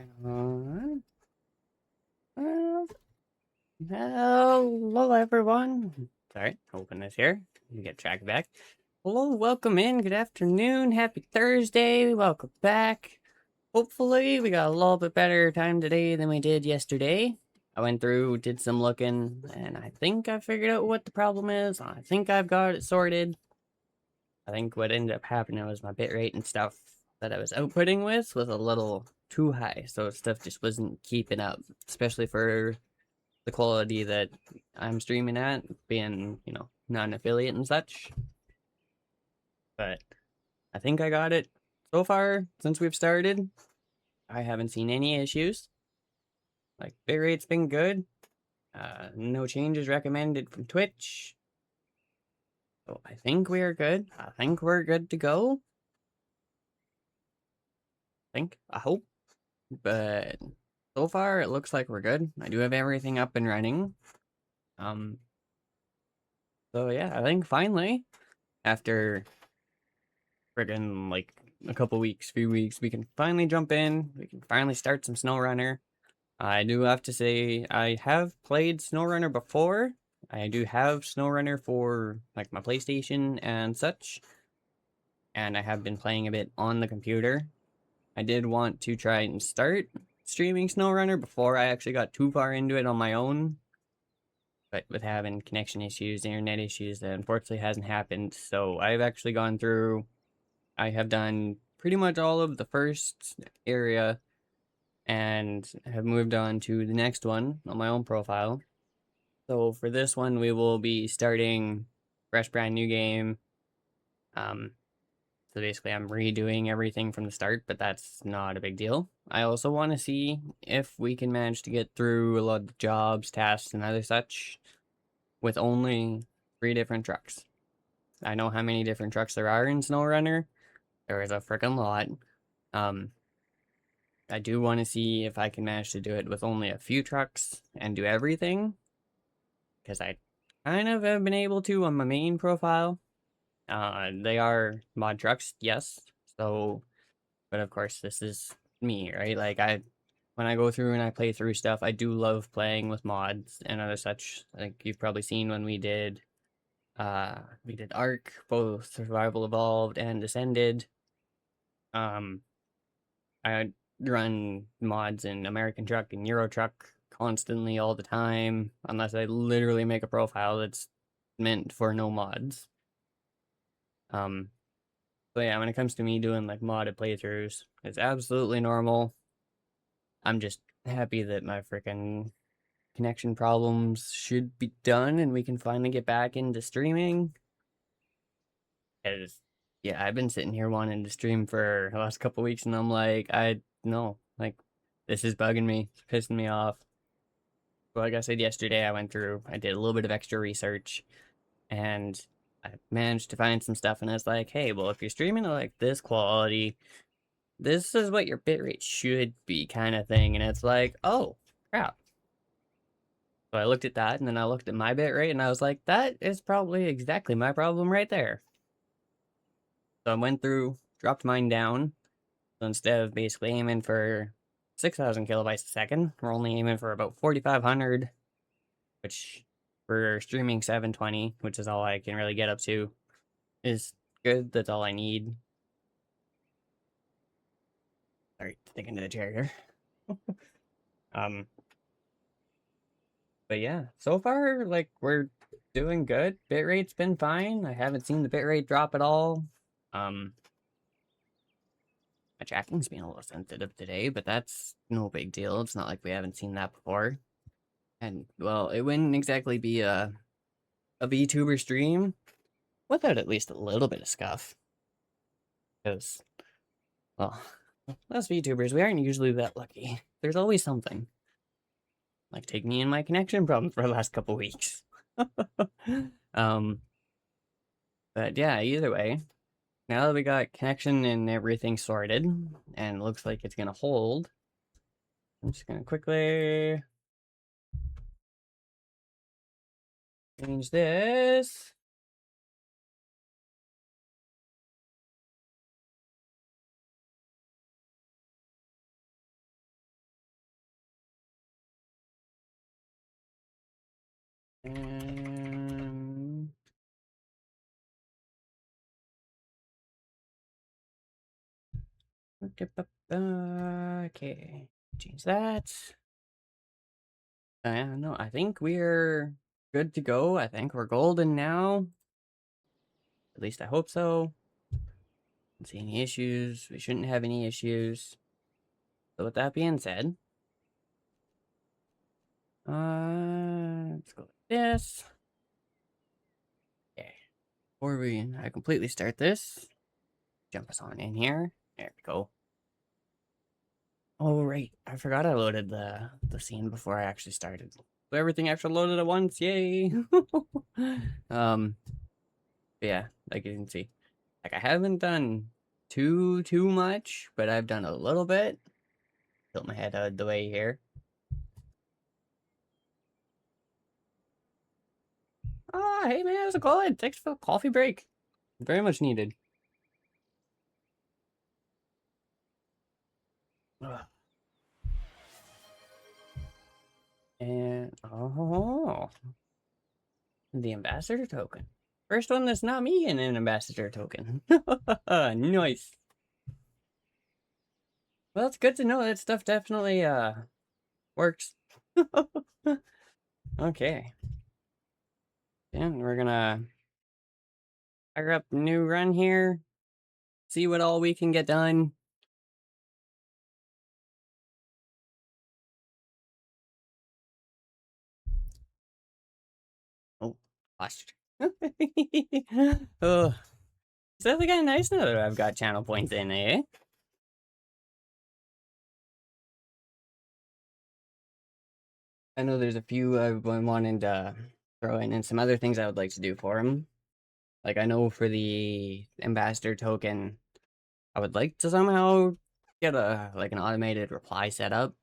Uh, uh, Hello, everyone. Sorry, open this here. Get track back. Hello, welcome in. Good afternoon. Happy Thursday. Welcome back. Hopefully, we got a little bit better time today than we did yesterday. I went through, did some looking, and I think I figured out what the problem is. I think I've got it sorted. I think what ended up happening was my bitrate and stuff that I was outputting with was a little too high, so stuff just wasn't keeping up, especially for the quality that I'm streaming at, being, not an affiliate and such. But I think I got it so far since we've started. I haven't seen any issues. Like, bitrate's been good. No changes recommended from Twitch. So I think we are good. I think we're good to go. I hope. But so far, it looks like we're good. I do have everything up and running. Um, so yeah, I think finally, after friggin' like a couple weeks, few weeks, we can finally jump in. We can finally start some Snowrunner. I do have to say, I have played Snowrunner before. I do have Snowrunner for like my PlayStation and such, and I have been playing a bit on the computer. I did want to try and start streaming Snowrunner before I actually got too far into it on my own, but with having connection issues, internet issues, that unfortunately hasn't happened. So I've actually gone through, I have done pretty much all of the first area and have moved on to the next one on my own profile. So for this one, we will be starting fresh, brand new game. Um, so basically, I'm redoing everything from the start, but that's not a big deal. I also want to see if we can manage to get through a lot of jobs, tasks, and other such with only 3 different trucks. I know how many different trucks there are in SnowRunner. There is a freaking lot. Um, I do want to see if I can manage to do it with only a few trucks and do everything, because I kind of have been able to on my main profile. They are mod trucks, yes. So, but of course, this is me, right? Like when I go through and I play through stuff, I do love playing with mods and other such. Like you've probably seen when we did Ark, both Survival Evolved and Descended. Um, I run mods in American Truck and Euro Truck constantly all the time, unless I literally make a profile that's meant for no mods. Um, so yeah, when it comes to me doing like modded playthroughs, it's absolutely normal. I'm just happy that my freaking connection problems should be done and we can finally get back into streaming. Cause yeah, I've been sitting here wanting to stream for the last couple weeks and I'm like, I no, like this is bugging me, it's pissing me off. But like I said yesterday, I did a little bit of extra research and I managed to find some stuff and it's like, hey, well, if you're streaming at like this quality, this is what your bitrate should be, kind of thing. And it's like, oh crap. So I looked at that and then I looked at my bitrate and I was like, that is probably exactly my problem right there. So I went through, dropped mine down. So instead of basically aiming for 6,000 kilobytes a second, we're only aiming for about 4,500, which for streaming 720, which is all I can really get up to, is good. That's all I need. Sorry, sticking to the chair here. Um, but yeah, so far, like, we're doing good. Bitrate's been fine. I haven't seen the bitrate drop at all. Um, my tracking's been a little sensitive today, but that's no big deal. It's not like we haven't seen that before. And, well, it wouldn't exactly be a VTuber stream without at least a little bit of scuff. Because, well, us VTubers, we aren't usually that lucky. There's always something. Like, take me and my connection problems for the last couple weeks. um, but yeah, either way, now that we got connection and everything sorted, and looks like it's gonna hold, I'm just gonna quickly change this. Um, okay, change that. No, I think we're good to go. I think we're golden now. At least I hope so. Don't see any issues. We shouldn't have any issues. So with that being said, let's go like this. Okay. Before I completely start this, jump us on in here. There we go. Oh right, I forgot I loaded the scene before I actually started. So everything actually loaded at once. Yay! um, yeah, like you can see, like I haven't done too much, but I've done a little bit. Tilt my head out of the way here. Ah, hey man, how's it going? Thanks for the coffee break. Very much needed. Ugh. And oh, the ambassador token. First one that's not me in an ambassador token. Nice. Well, it's good to know that stuff definitely works. Okay. And we're gonna fire up a new run here. See what all we can get done. Oh, lost. Oh, it's definitely kind of nice now that I've got channel points in, eh? I know there's a few I've been wanting to throw in and some other things I would like to do for him. Like I know for the ambassador token, I would like to somehow get a like an automated reply set up.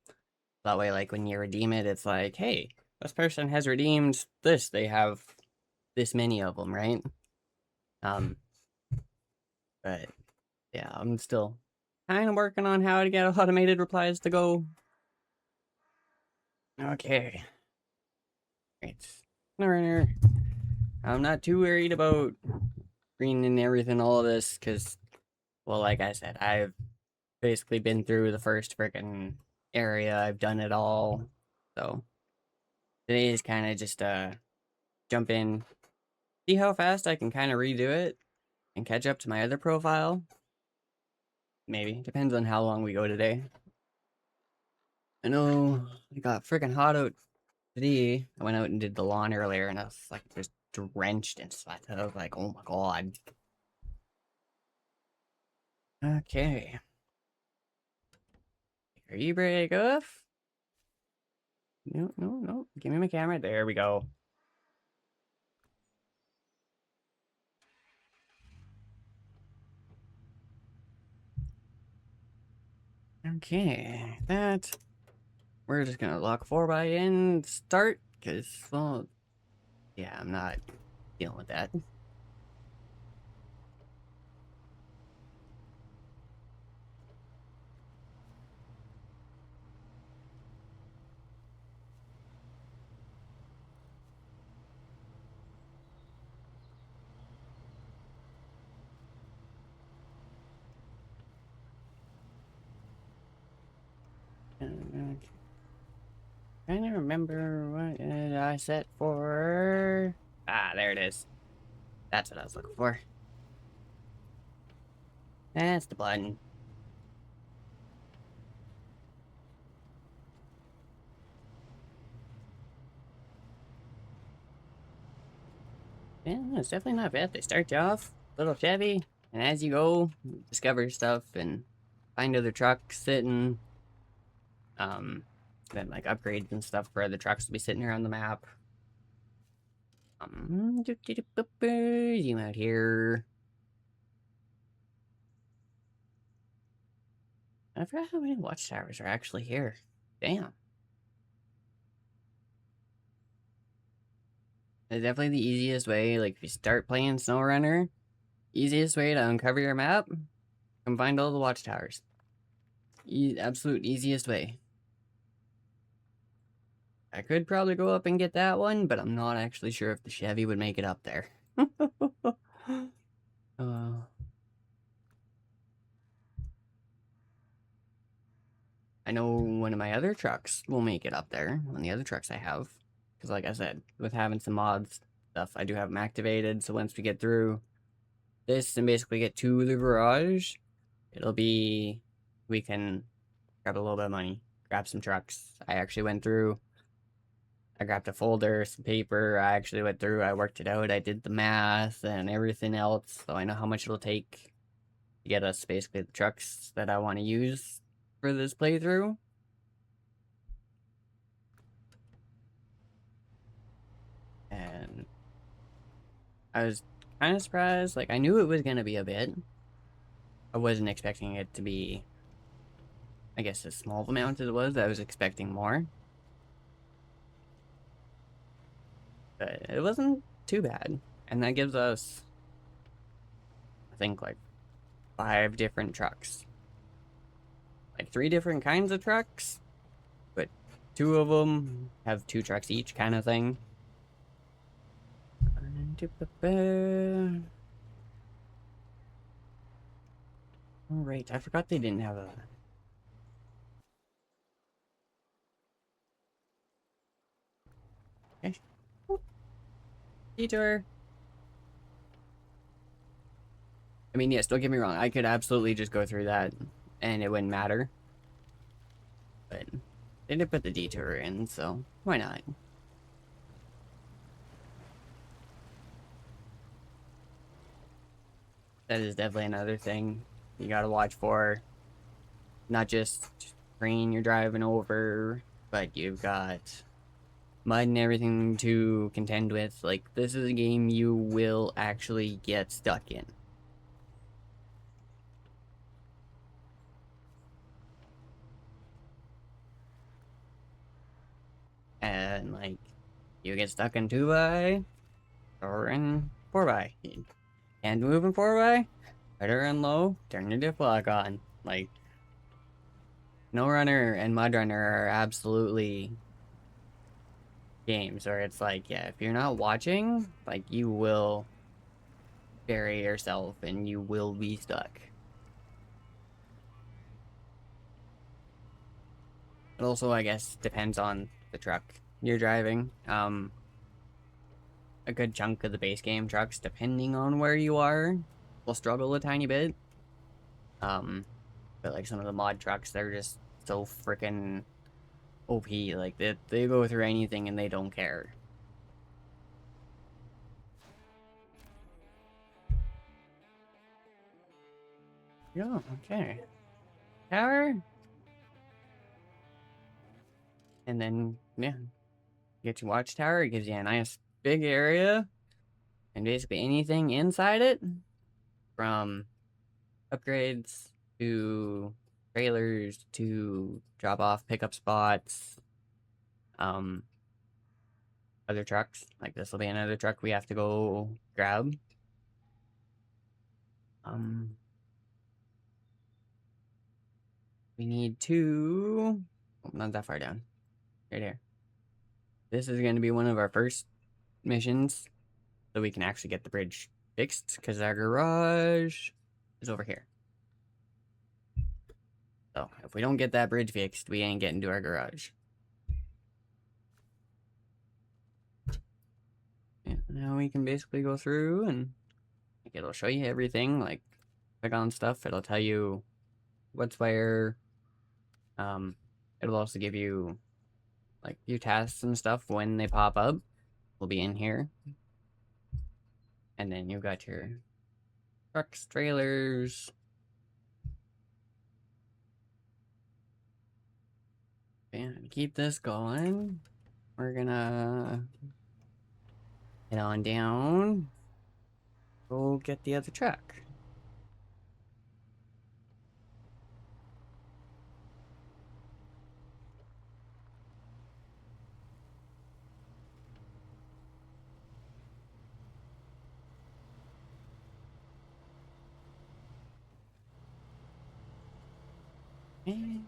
That way, like when you redeem it, it's like, hey, this person has redeemed this. They have this many of them, right? Um, but yeah, I'm still kind of working on how to get automated replies to go. Okay, right. Snowrunner. I'm not too worried about green and everything, all of this, because, well, like I said, I've basically been through the first freaking area. I've done it all. So today is kind of just jump in, see how fast I can kind of redo it and catch up to my other profile. Maybe. Depends on how long we go today. I know it got freaking hot out today. I went out and did the lawn earlier and I was like just drenched in sweat. I was like, oh my god. Okay. Are you break off? No, no, no. Give me my camera. There we go. Okay. That. We're just gonna lock 4x in, start, because, well, yeah, I'm not dealing with that. Trying to remember what I set for. Ah, there it is. That's what I was looking for. That's the button. Yeah, it's definitely not bad. They start you off a little shabby, and as you go, you discover stuff and find other trucks sitting. Then like upgrades and stuff for other trucks to be sitting around the map. Zoom out here. I forgot how many watchtowers are actually here. Damn. It's definitely the easiest way. Like, if you start playing Snowrunner, easiest way to uncover your map, come find all the watchtowers. Absolute easiest way. I could probably go up and get that one, but I'm not actually sure if the Chevy would make it up there. uh, I know one of my other trucks will make it up there, one of the other trucks I have. Because like I said, with having some mods stuff, I do have them activated, so once we get through this and basically get to the garage, it'll be, we can grab a little bit of money, grab some trucks. I actually went through, I grabbed a folder, some paper, I actually went through, I worked it out, I did the math and everything else, so I know how much it'll take to get us basically the trucks that I want to use for this playthrough. And I was kind of surprised, like I knew it was going to be a bit. I wasn't expecting it to be, I guess, as small of amount as it was. I was expecting more. But it wasn't too bad. And that gives us, I think, like 5 different trucks. Like 3 different kinds of trucks, but 2 of them have 2 trucks each kind of thing. Alright, I forgot they didn't have a... Okay. Detour. I mean, yes, don't get me wrong. I could absolutely just go through that and it wouldn't matter. But they did put the detour in, so why not? That is definitely another thing you gotta watch for. Not just rain you're driving over, but you've got mud and everything to contend with. Like, this is a game you will actually get stuck in. And, like, you get stuck in 2x or in 4x. You can't move in 4x, better and low, turn your diff lock on. Like, Snowrunner and Mudrunner are absolutely games where it's like, yeah, if you're not watching, like, you will bury yourself and you will be stuck. It also, I guess, depends on the truck you're driving. A good chunk of the base game trucks, depending on where you are, will struggle a tiny bit. But like some of the mod trucks, they're just so freaking OP. Like they go through anything and they don't care. Yeah, okay. Tower. And then, yeah, get your watchtower. It gives you a nice big area. And basically anything inside it, from upgrades to trailers to drop off pickup spots, um, other trucks. Like this will be another truck we have to go grab. Um, we need to, oh, not that far down, right here. This is going to be one of our first missions, so we can actually get the bridge fixed, because our garage is over here. So if we don't get that bridge fixed, we ain't getting to our garage. Yeah, now we can basically go through and like, it'll show you everything. Like, click on stuff, it'll tell you what's where. It'll also give you like your tasks and stuff when they pop up. Will be in here. And then you've got your trucks, trailers. And keep this going. We're gonna head on down. Go get the other truck. And...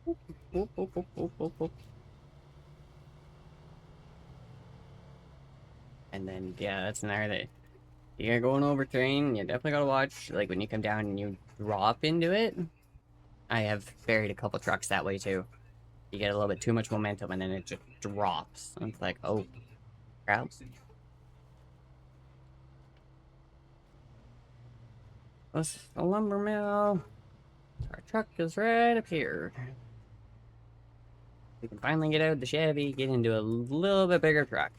Whoop, whoop, whoop, whoop, whoop, whoop. And then, yeah, that's another that you're going over terrain. You definitely gotta watch, like, when you come down and you drop into it. I have buried a couple trucks that way too. You get a little bit too much momentum and then it just drops. And it's like, oh, crap. This is the lumber mill. Our truck is right up here. We can finally get out of the Chevy, get into a little bit bigger truck.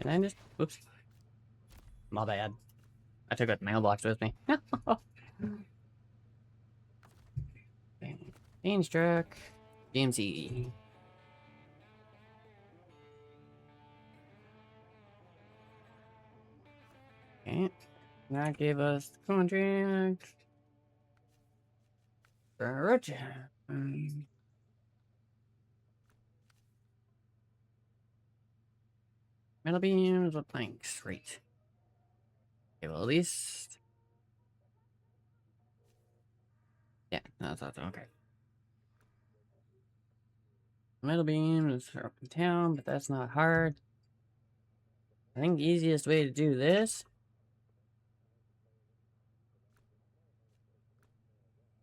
And I just, oops, my bad. I took a mailbox with me. Change truck, GMC. Okay, that gave us the contract. Roger. Metal beams with planks, right. Okay, well, at least... Yeah, no, that's okay. Metal beams are up in town, but that's not hard. I think the easiest way to do this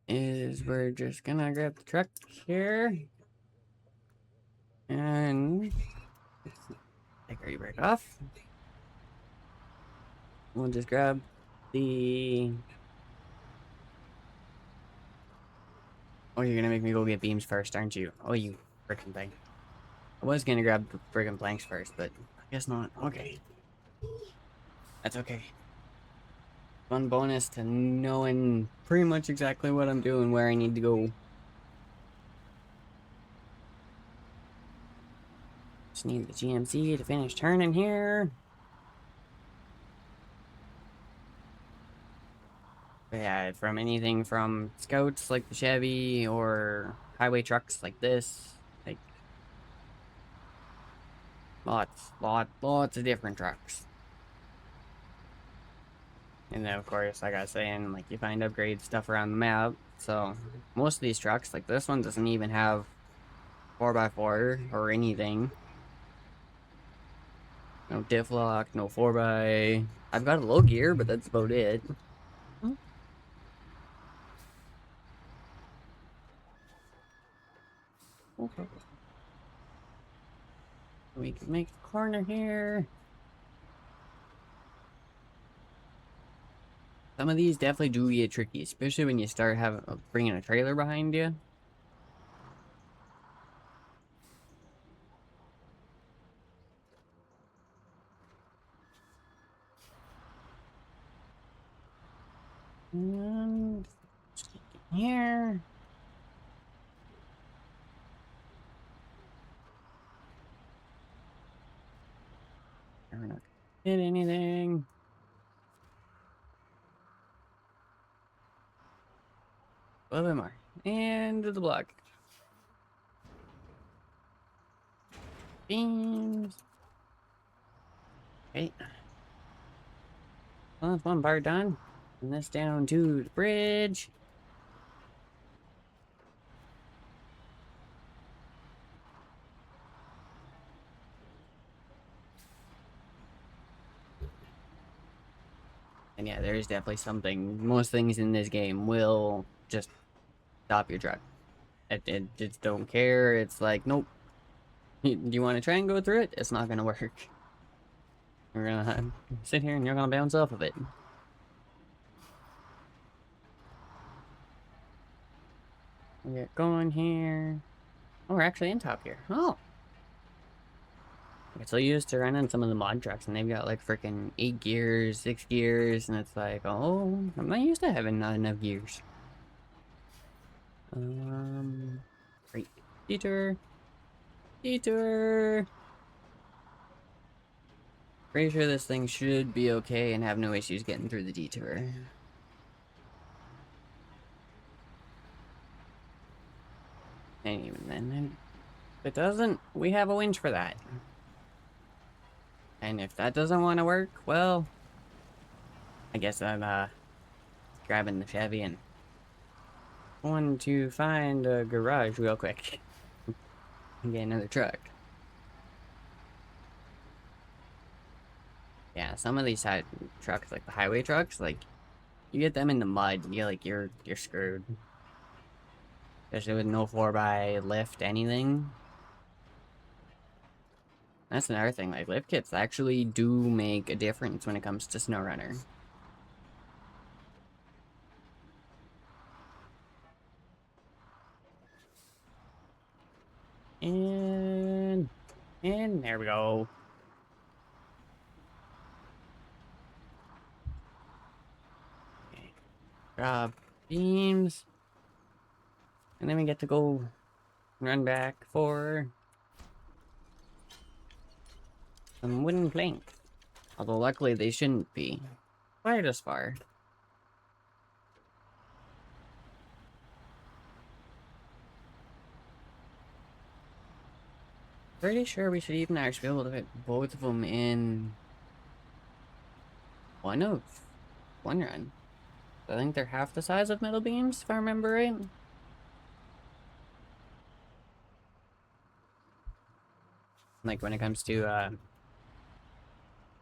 is we're just gonna grab the truck here and take our brake off. We'll just grab the... Oh, you're gonna make me go get beams first, aren't you? Oh, you freaking thing. I was gonna grab the friggin' planks first, but I guess not. Okay. That's okay. Fun bonus to knowing pretty much exactly what I'm doing, where I need to go. Just need the GMC to finish turning here. But yeah, from anything from scouts like the Chevy or highway trucks like this, like lots of different trucks. And then of course, like I was saying, like you find upgrade stuff around the map. So most of these trucks, like this one, doesn't even have 4x4 or anything. No diff lock, no 4x. I've got a low gear, but that's about it. Okay. We can make the corner here. Some of these definitely do get tricky, especially when you start having bringing a trailer behind you. And here. We're not gonna hit anything. A little bit more. And to the block. Beams. Okay. Well, that's one part done. And this down to the bridge. And yeah, there's definitely something. Most things in this game will just stop your truck. It just don't care. It's like, nope. You want to try and go through it? It's not gonna work. We're gonna sit here and you're gonna bounce off of it. We get going here. Oh, we're actually in top here. Oh. I get so used to running some of the mod trucks and they've got like freaking 8 gears, 6 gears, and it's like, oh, I'm not used to having not enough gears. Great. Detour. Detour. Pretty sure this thing should be okay and have no issues getting through the detour. And even then, if it doesn't, we have a winch for that. And if that doesn't want to work, well, I guess I'm grabbing the Chevy and going to find a garage real quick and get another truck. Yeah, some of these side trucks, like the highway trucks, like you get them in the mud, you're screwed. Especially with no 4x lift anything. That's another thing, like lift kits actually do make a difference when it comes to Snowrunner. And there we go. Okay. Drop beams. And then we get to go run back for some wooden planks. Although luckily they shouldn't be quite as far. Pretty sure we should even actually be able to fit both of them in one run. I think they're half the size of metal beams, if I remember right. Like when it comes to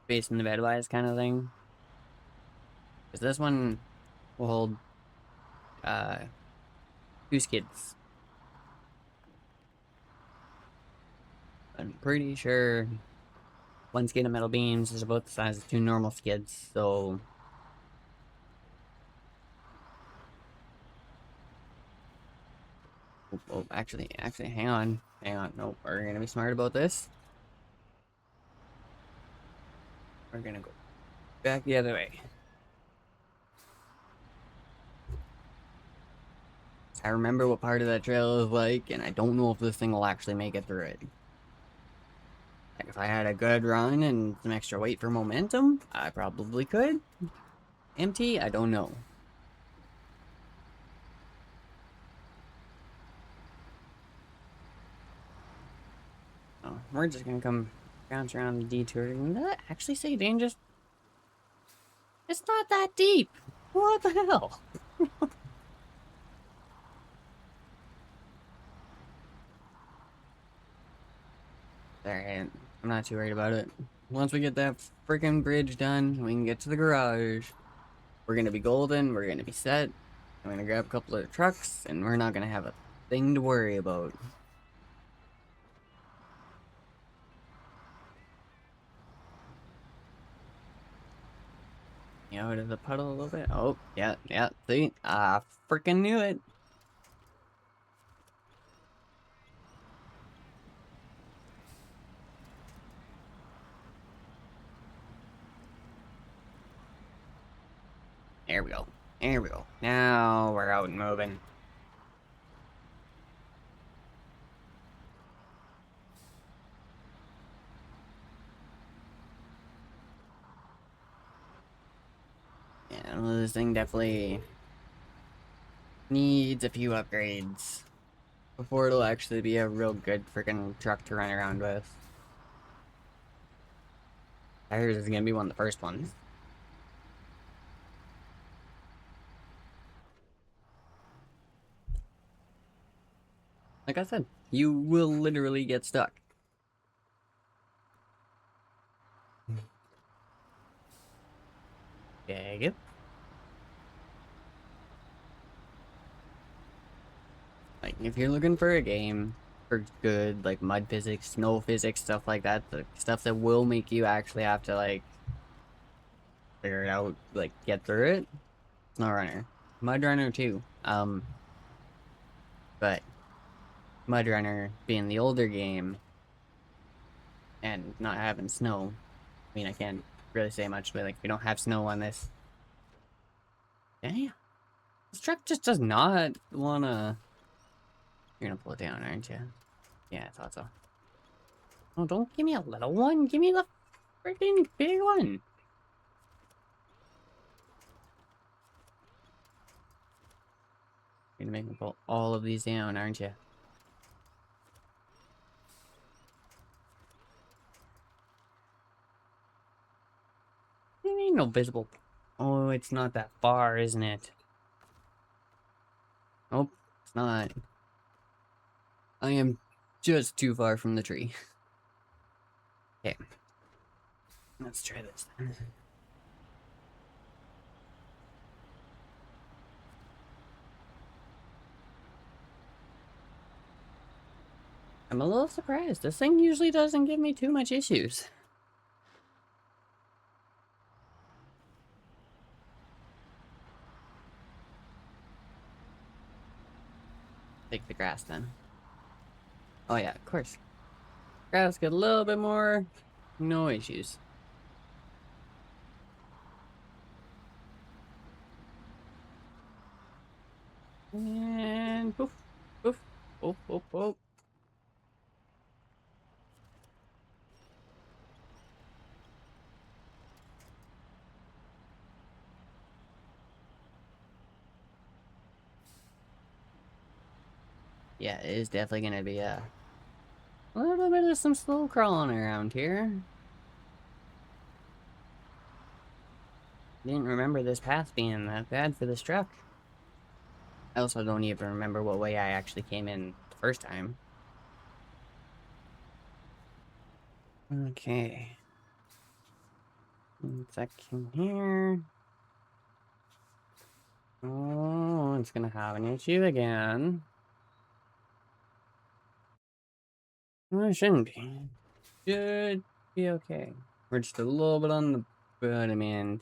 base in the bed wise kind of thing. Because this one will hold uh, 2 skids. I'm pretty sure 1 skid of metal beams is about the size of 2 normal skids, so... Oh, actually, hang on. Nope, we're gonna be smart about this. We're gonna go back the other way. I remember what part of that trail is like, and I don't know if this thing will actually make it through it. Like, if I had a good run and some extra weight for momentum, I probably could. Empty, I don't know. Oh, we're just gonna come bounce around the detour. Did that actually say dangerous? It's not that deep. What the hell? Alright, I'm not too worried about it. Once we get that freaking bridge done, we can get to the garage. We're gonna be golden, we're gonna be set. I'm gonna grab a couple of trucks, and we're not gonna have a thing to worry about. Out of the puddle a little bit. Oh, yeah, see? I freaking knew it. There we go. There we go. Now we're out and moving. Yeah, well, this thing definitely needs a few upgrades before it'll actually be a real good freaking truck to run around with. Tires is gonna be one of the first ones. Like I said, you will literally get stuck. Yeah, yep. Like, if you're looking for a game for good, like, mud physics, snow physics, stuff like that, the stuff that will make you actually have to, like, figure it out, like, get through it, Snowrunner. Mud Runner too. But Mud Runner being the older game and not having snow, I mean, I can't really say much, but, like, we don't have snow on this. Damn. This truck just does not wanna... You're gonna pull it down, aren't you? Yeah, I thought so. Oh, don't give me a little one. Give me the freaking big one. You're gonna make me pull all of these down, aren't you? There ain't no visible. Oh, it's not that far, isn't it? Nope, it's not. I am just too far from the tree. Okay, let's try this then. I'm a little surprised. This thing usually doesn't give me too much issues. Take the grass then. Oh yeah, of course. Grass get a little bit more. No issues. And poof, poof, poof, poof, poof. Yeah, it is definitely gonna be a little bit of some slow crawling around here. Didn't remember this path being that bad for this truck. I also don't even remember what way I actually came in the first time. Okay. 1 second here. Oh, it's gonna have an issue again. Well, it shouldn't be. Should be okay. We're just a little bit on the bottom end.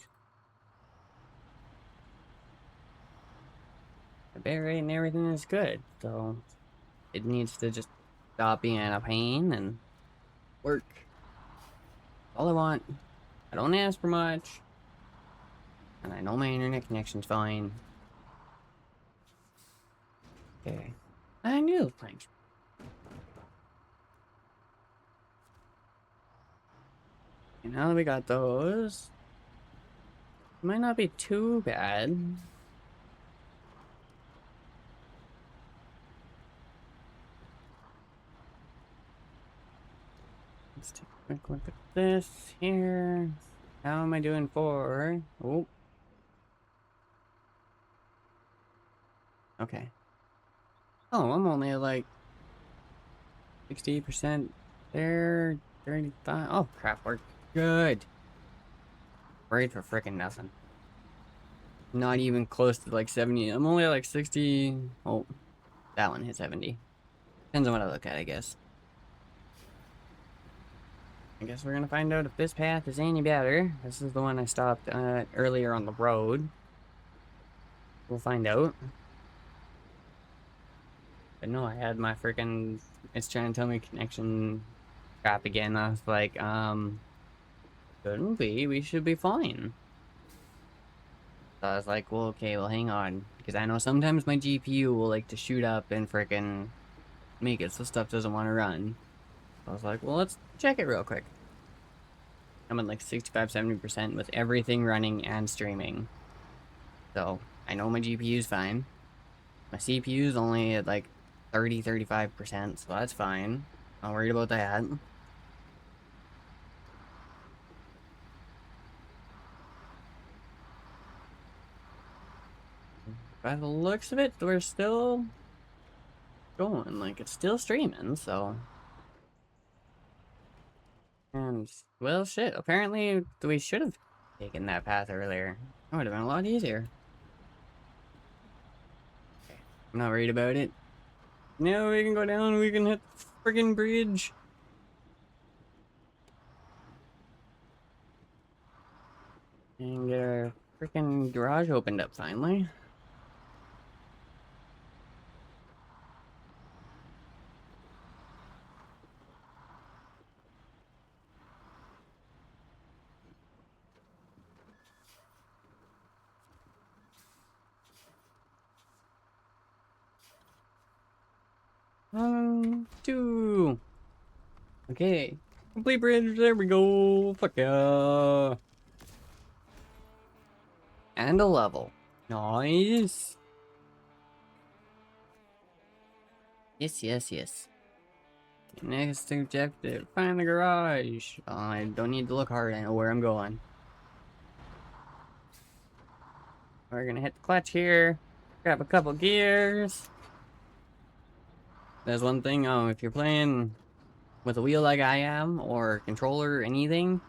The bear rate and everything is good, so it needs to just stop being a pain and work. All I want. I don't ask for much. And I know my internet connection's fine. Okay. I knew those planks. And now that we got those, it might not be too bad. Let's take a quick look at this here. How am I doing for? Oh. Okay. Oh, I'm only at like 68% there. 35. Oh, crap. We're good. Worried for freaking nothing. Not even close to like 70. I'm only at like 60. Oh, that one hit 70. Depends on what I look at, I guess. I guess we're gonna find out if this path is any better. This is the one I stopped earlier on the road. We'll find out. But no, I had my freaking... It's trying to tell me connection crap again. I was like, shouldn't be. We should be fine. So I was like, well, okay, well, hang on. Because I know sometimes my GPU will like to shoot up and freaking make it so stuff doesn't want to run. So I was like, well, let's check it real quick. I'm at like 65-70% with everything running and streaming. So I know my GPU's fine. My CPU's only at like 30-35%, so that's fine. Not worried about that. By the looks of it, we're still going. Like, it's still streaming, so... And, well, shit. Apparently, we should have taken that path earlier. That would have been a lot easier. Okay. I'm not worried about it. Now we can go down, we can hit the friggin' bridge. And get our freaking garage opened up finally. Two. Okay. Complete bridge, there we go. Fuck yeah. And a level. Nice. Yes, yes, yes. Next objective, find the garage. I don't need to look hard, I know where I'm going. We're gonna hit the clutch here. grab a couple gears. There's one thing, if you're playing with a wheel like I am, or controller or anything,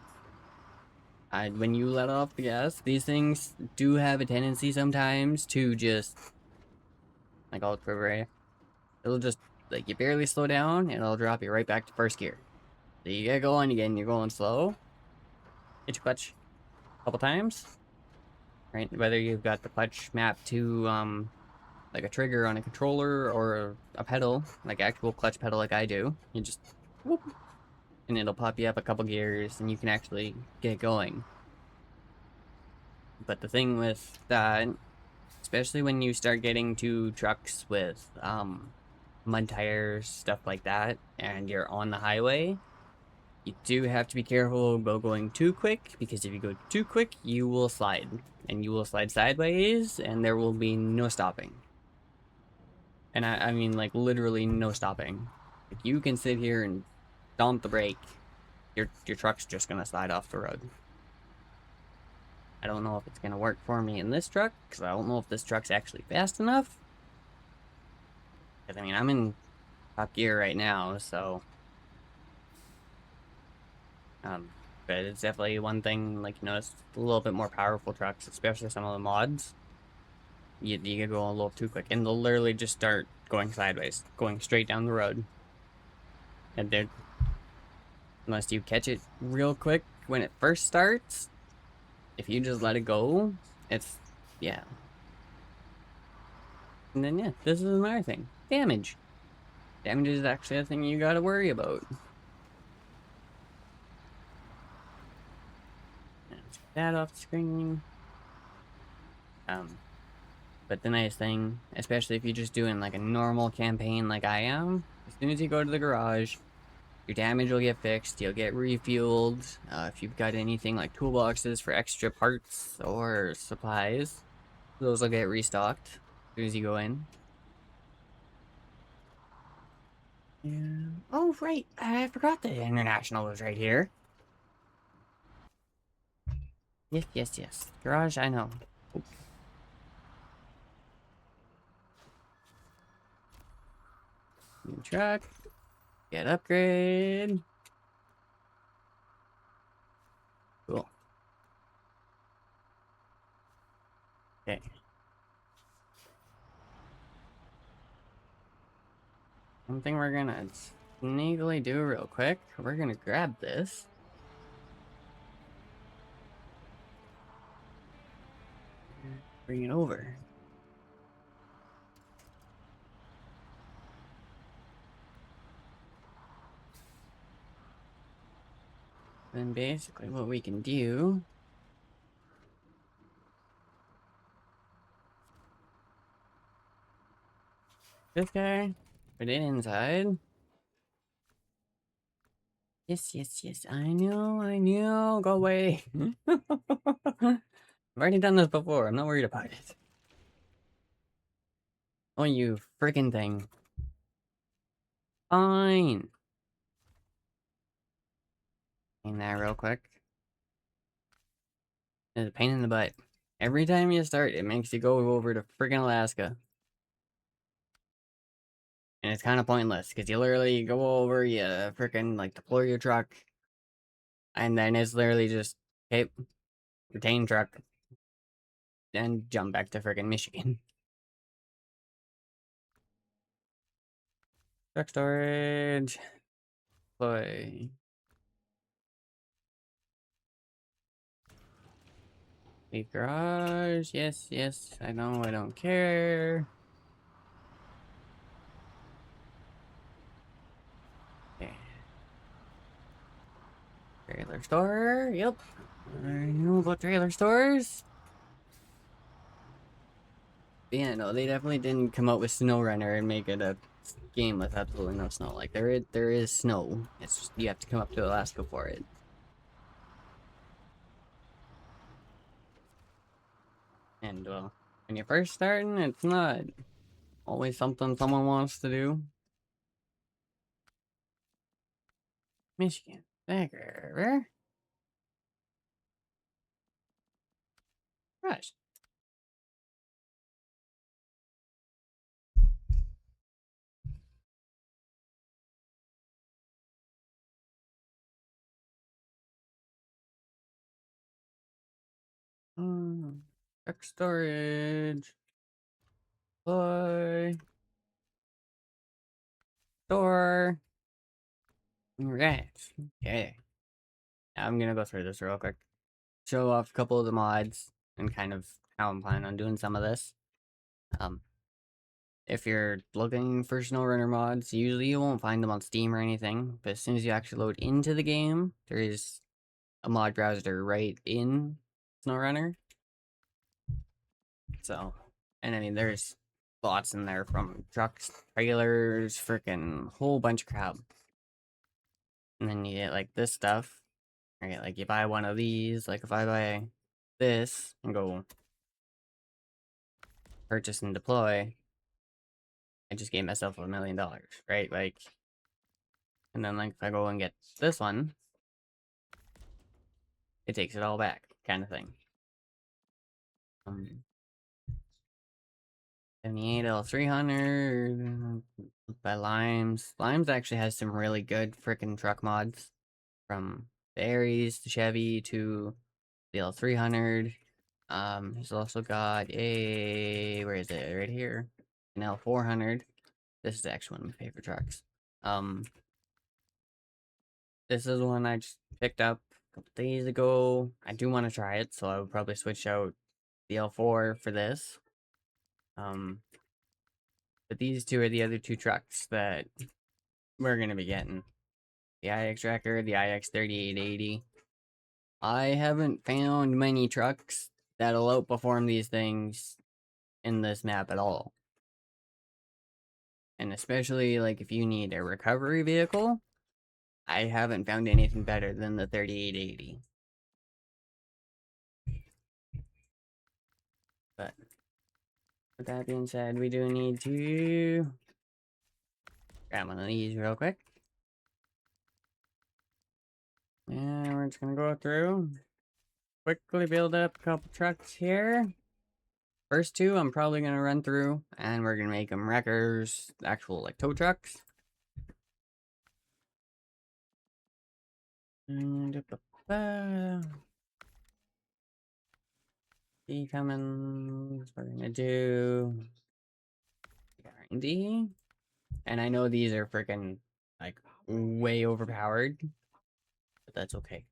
when you let off the gas, these things do have a tendency sometimes to just, like, all for it'll just, like, you barely slow down, and it'll drop you right back to first gear. So you get going again, you're going slow, hit your clutch a couple times, right? Whether you've got the clutch mapped to, like a trigger on a controller or a pedal, like actual clutch pedal like I do, you just, whoop, and it'll pop you up a couple gears, and you can actually get going. But the thing with that, especially when you start getting to trucks with mud tires, stuff like that, and you're on the highway, you do have to be careful about going too quick, because if you go too quick, you will slide. And you will slide sideways, and there will be no stopping. And I mean, like, literally no stopping. Like, you can sit here and stomp the brake, your truck's just gonna slide off the road. I don't know if it's gonna work for me in this truck, because I don't know if this truck's actually fast enough. Because, I mean, I'm in top gear right now, so... but it's definitely one thing, like, you know, it's a little bit more powerful trucks, especially some of the mods. You can go a little too quick, and they'll literally just start going sideways, going straight down the road. And they're... unless you catch it real quick when it first starts, if you just let it go, it's... yeah. And then, yeah, this is another thing. Damage. Damage is actually a thing you gotta worry about. Let's get that off the screen. But the nice thing, especially if you're just doing like a normal campaign like I am, as soon as you go to the garage, your damage will get fixed, you'll get refueled. If you've got anything like toolboxes for extra parts or supplies, those will get restocked as soon as you go in. Yeah. Oh, right, I forgot the International was right here. Yes, yes, yes. Garage, I know. Oh. New truck. Get upgrade. Cool. Okay. One thing we're gonna sneakily do real quick. We're gonna grab this. Bring it over. Then basically what we can do... this guy. Put it inside. Yes, yes, yes. I know, I know. Go away. I've already done this before. I'm not worried about it. Oh, you freaking thing. Fine. Clean that real quick. It's a pain in the butt. Every time you start, it makes you go over to freaking Alaska. And it's kind of pointless, because you literally go over, you freaking, like, deploy your truck, and then it's literally just, okay, retain truck, and jump back to freaking Michigan. Truck storage. Boy. Leave garage. Yes, yes. I know. I don't care. Okay. Trailer store. Yep. I know about trailer stores. But yeah, no, they definitely didn't come out with Snowrunner and make it a game with absolutely no snow. Like, there is snow. It's just you have to come up to Alaska for it. And, well, when you're first starting, it's not always something someone wants to do. Michigan. Bagger. Gosh. Truck storage. Boy. Store. Right. Okay. Now I'm gonna go through this real quick. Show off a couple of the mods and kind of how I'm planning on doing some of this. Um, if you're looking for Snowrunner mods, usually you won't find them on Steam or anything, but as soon as you actually load into the game, there is a mod browser right in Snowrunner. So, and I mean, there's lots in there from trucks, trailers, freaking whole bunch of crap. And then you get like this stuff, right? Like you buy one of these, like if I buy this and go purchase and deploy, I just gave myself $1,000,000, right? Like, and then like if I go and get this one, it takes it all back, kind of thing. 78 L300 by Limes. Limes actually has some really good freaking truck mods, from the Aries to Chevy to the L300. He's also got a, where is it? Right here, an L400. This is actually one of my favorite trucks. This is one I just picked up a couple days ago. I do want to try it, so I would probably switch out the L4 for this. But these two are the other two trucks that we're gonna be getting. The IX Tracker, the IX 3880. I haven't found many trucks that'll outperform these things in this map at all. And especially like if you need a recovery vehicle, I haven't found anything better than the 3880. But with that being said, we do need to grab one of these real quick. And we're just gonna go through, quickly build up a couple trucks here. First two I'm probably gonna run through, and we're gonna make them wreckers, actual like tow trucks. And D Cummins, we're gonna do R&D. And I know these are freaking like way overpowered, but that's okay.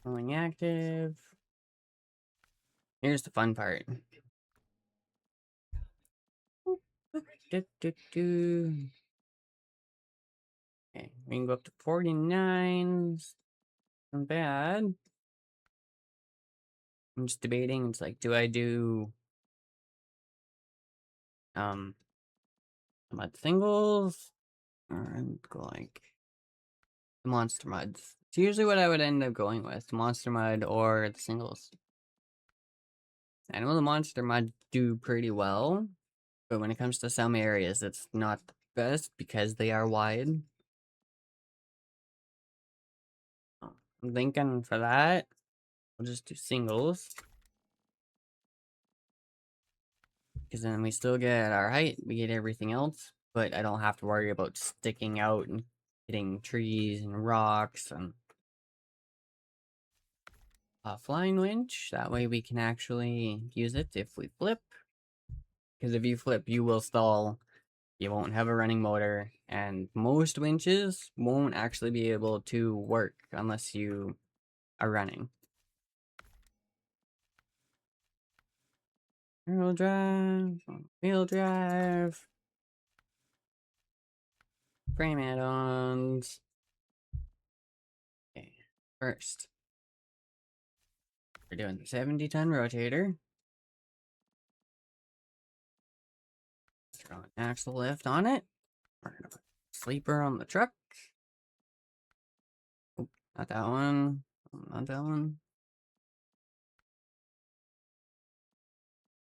Going active. Here's the fun part. Okay, we can go up to 49. Not bad. I'm just debating. It's like, do I do mud singles, or go like the monster muds? It's usually what I would end up going with, monster mud or the singles. I know the monster mud do pretty well, but when it comes to some areas, it's not the best because they are wide. I'm thinking for that, we'll just do singles. Because then we still get our height, we get everything else, but I don't have to worry about sticking out and hitting trees and rocks and a flying winch. That way we can actually use it if we flip. Because if you flip, you will stall. You won't have a running motor, and most winches won't actually be able to work unless you are running. Wheel drive, wheel drive, frame add-ons. Okay, first, we're doing the 70-ton rotator. Throw an axle lift on it. We're gonna put a sleeper on the truck. Oh, not that one. Not that one.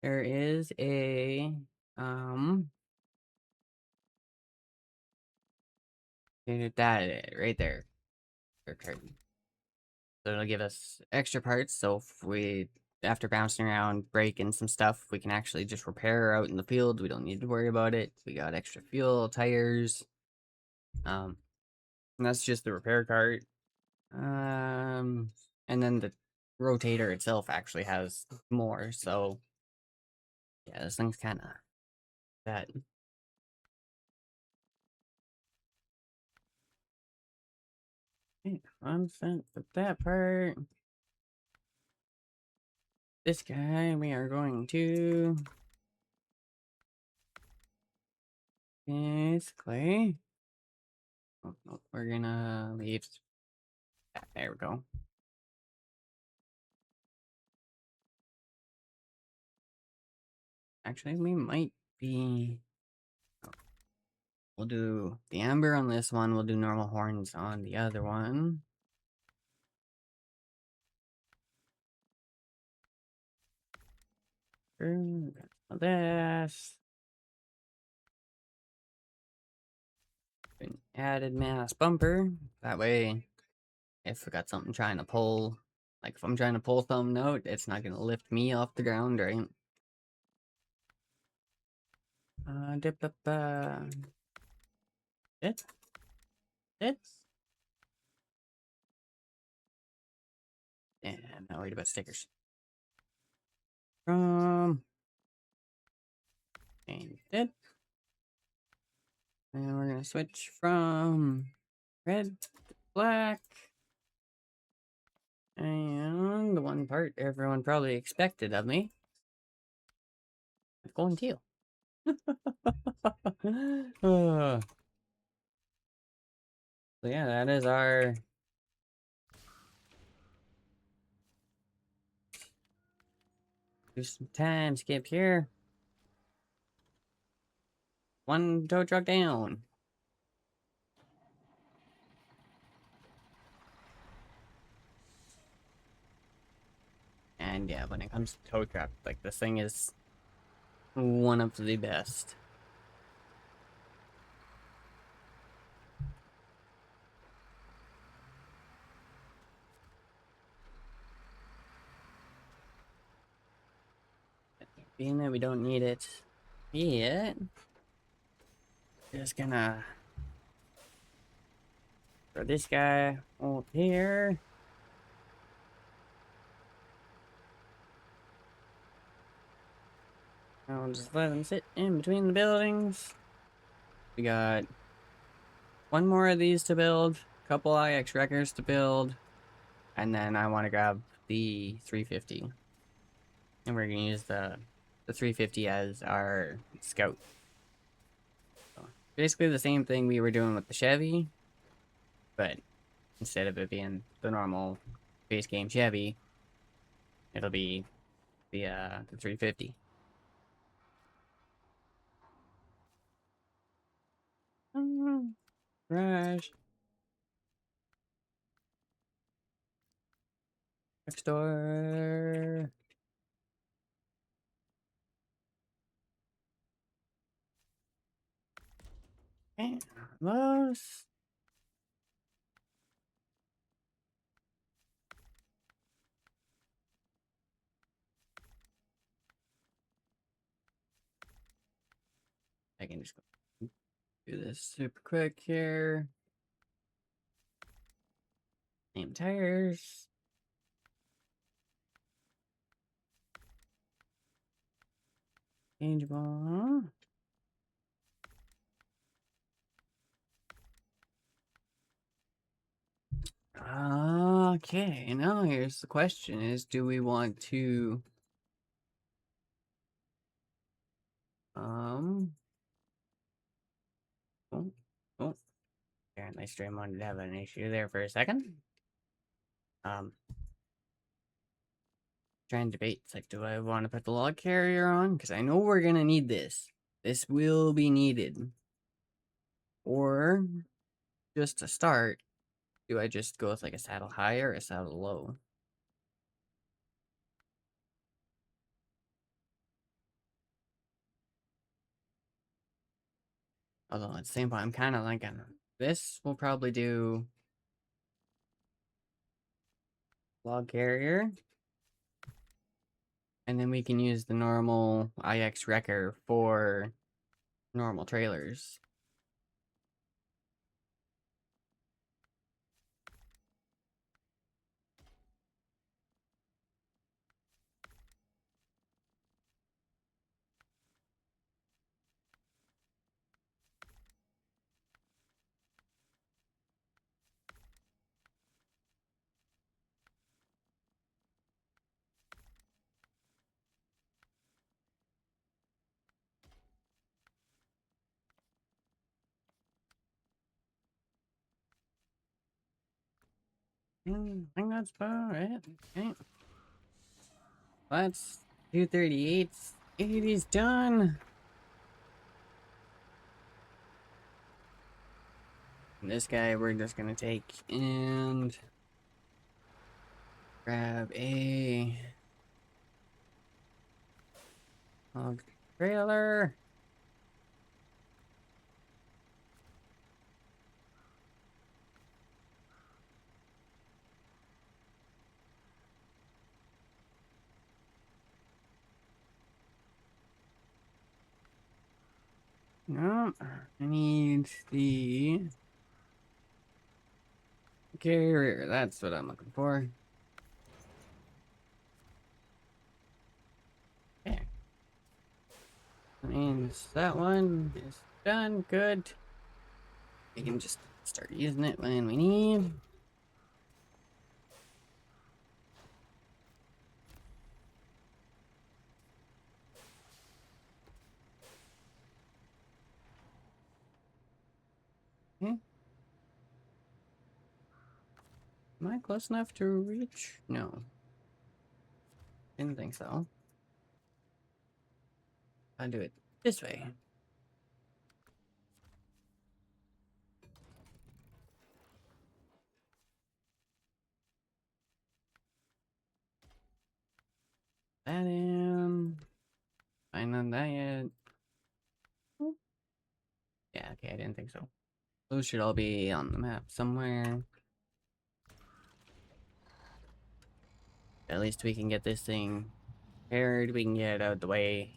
There is a that right there. So it'll give us extra parts. So if we, after bouncing around, breaking some stuff, we can actually just repair out in the field. We don't need to worry about it. We got extra fuel, tires. And that's just the repair cart. And And then the rotator itself actually has more, so yeah, this thing's kind of that. Okay, I'm sent with that part. This guy, we are going to basically. Oh, no, we're gonna leave. There we go. Actually, we might be. We'll do the amber on this one. We'll do normal horns on the other one. This. An added mass bumper. That way, if we got something trying to pull, like if I'm trying to pull something out, it's not gonna lift me off the ground, right? Dip up, it, it's, and I'm not worried about stickers. From, and dip, and we're gonna switch from red to black, and the one part everyone probably expected of me, golden teal. So yeah, that is our do some time skip here. One tow truck down. And yeah, when it comes to tow truck, like this thing is one of the best. Being that we don't need it yet, just gonna throw this guy over here. I'll just let him sit in between the buildings. We got one more of these to build, a couple IX wreckers to build, and then I want to grab the 350. And we're gonna use the 350 as our scout. So basically the same thing we were doing with the Chevy, but instead of it being the normal base game Chevy, it'll be the 350. Crash. Next door. And those. I can just do this super quick here. Name tires. Changeable. Okay, now here's the question is, do we want to um oh, oh, apparently stream wanted to have an issue there for a second. Um Trying to debate, it's like, do I want to put the log carrier on? Because I know we're gonna need this. This will be needed. Or just to start, do I just go with like a saddle high or a saddle low? Although at the same point, I'm kind of thinking this will probably do log carrier, and then we can use the normal IX wrecker for normal trailers. I think that's about it. Okay. That's 238. 80's done. And this guy we're just gonna take and grab a hog trailer. No, I need the carrier. That's what I'm looking for. Okay. That means that one is done. Good. We can just start using it when we need. Okay. Am I close enough to reach? No. Didn't think so. I'll do it this way. That in. Fine on that yet. Yeah, okay, I didn't think so. Those should all be on the map somewhere. At least we can get this thing paired. We can get it out of the way.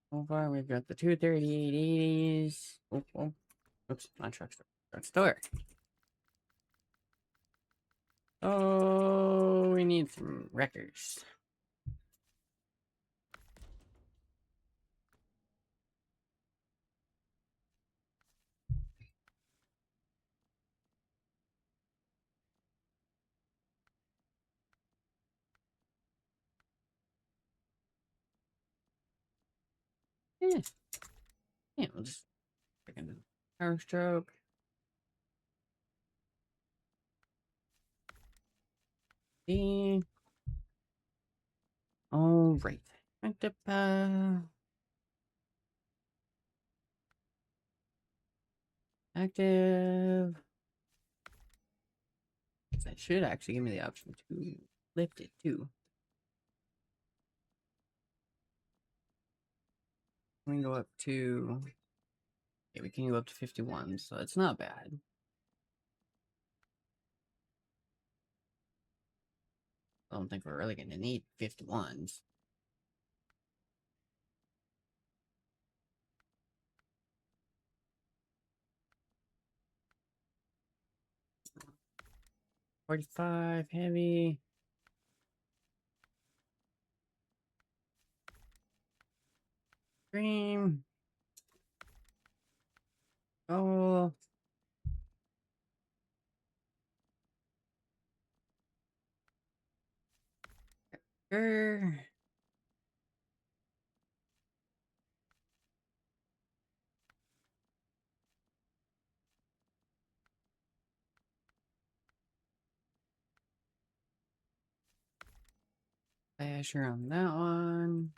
So far, we've got the 23880s. Oh, oh. Oops, not truck store. Truck store. Oh, we need some wreckers. Yeah, yeah, we'll just freaking power stroke. D. All right. Active. Active. That should actually give me the option to lift it too. We can go up to. Yeah, we can go up to 51, so it's not bad. I don't think we're really going to need 51s. $45 heavy. Green. Oh. Sure. Flasher on that one.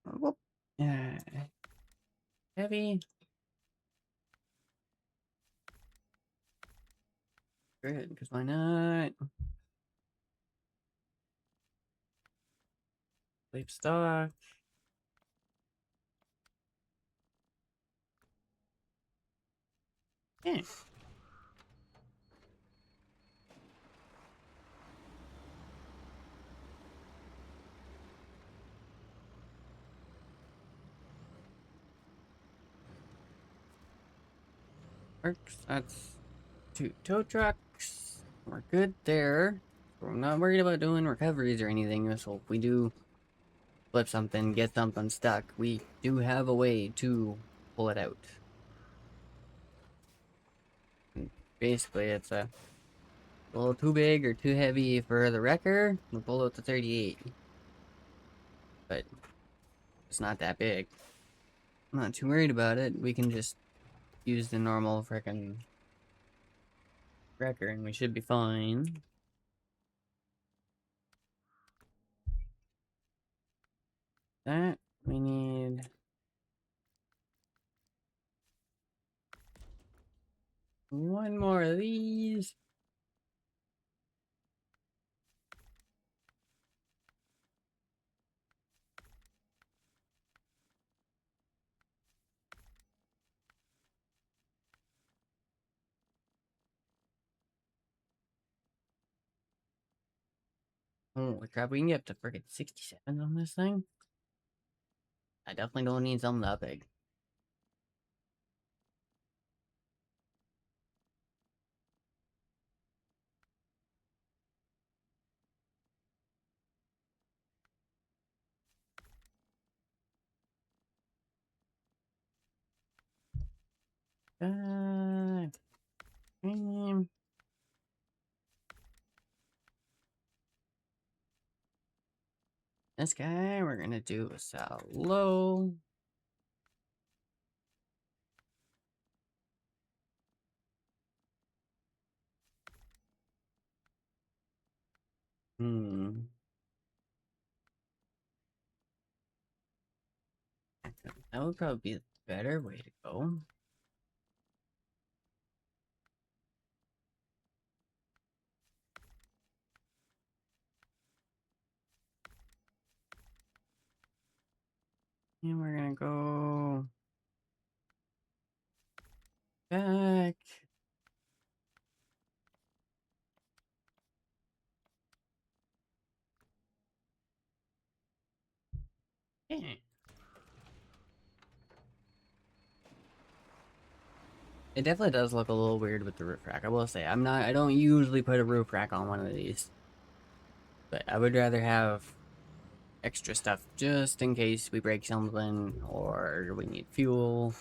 Whoop. Heavy. Good, because why not? Leave stock. Yeah. Works. That's 2 tow trucks. We're good there. We're not worried about doing recoveries or anything. So if we do flip something, get something stuck, we do have a way to pull it out. And basically, it's a little too big or too heavy for the wrecker. We pull out the 38, but it's not that big. I'm not too worried about it. We can just use the normal frickin' wrecker and we should be fine. That we need one more of these. Holy crap, we can get up to frickin' 67 on this thing. I definitely don't need something that big. Uh, um, this guy, we're gonna do a sal low. Hmm. That would probably be the better way to go. And we're gonna go back. Yeah. It definitely does look a little weird with the roof rack. I will say, I don't usually put a roof rack on one of these. But I would rather have extra stuff just in case we break something or we need fuel.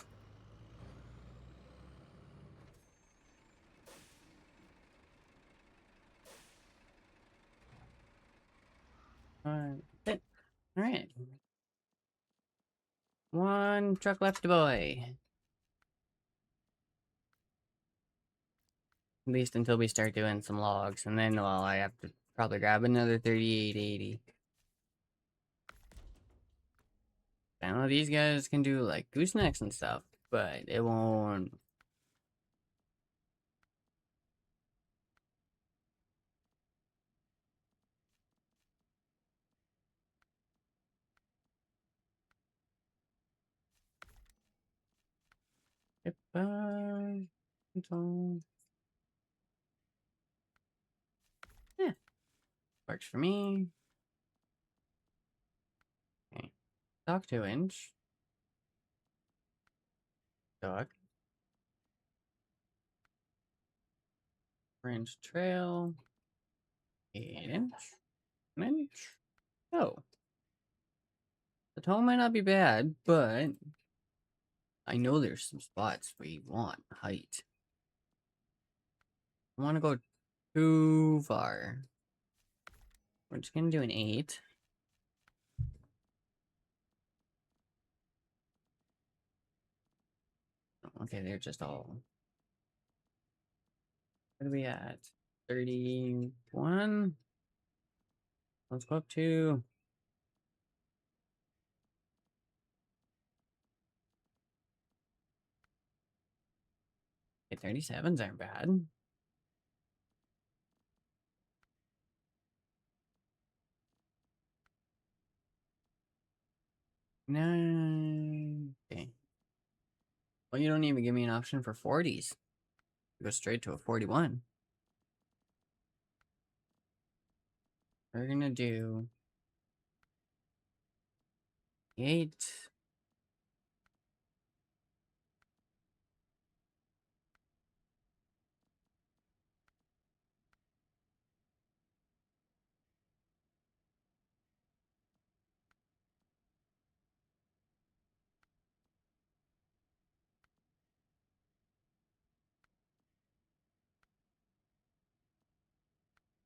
Alright. Alright. One truck left, boy. At least until we start doing some logs, and then, well, I have to probably grab another 3880. I know these guys can do, like, goosenecks and stuff, but it won't... Yeah, works for me. Okay. Stock 2-inch. Stock. 4-inch trail. 8-inch. An inch. Oh. The tone might not be bad, but I know there's some spots where you want height. I want to go too far. We're just gonna do an 8. Okay, they're just all... What are we at? 31? Let's go up to... Okay, 37s aren't bad. No. Okay. Well, you don't even give me an option for 40s. Go straight to a 41. We're gonna do 8.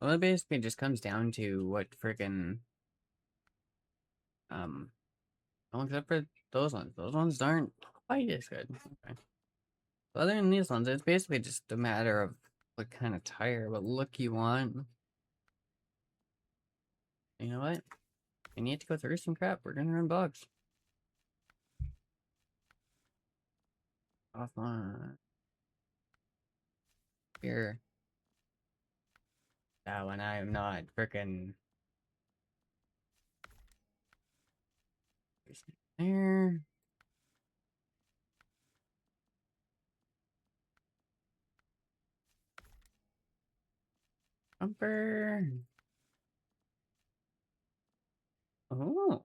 Well, it basically just comes down to what freaking well, except for those ones. Those ones aren't quite as good. Okay. So other than these ones, it's basically just a matter of what kind of tire, what look you want. You know what? I need to go through some crap. We're gonna run bugs. Offline. Here. That one I am not freaking there. Bumper. Oh.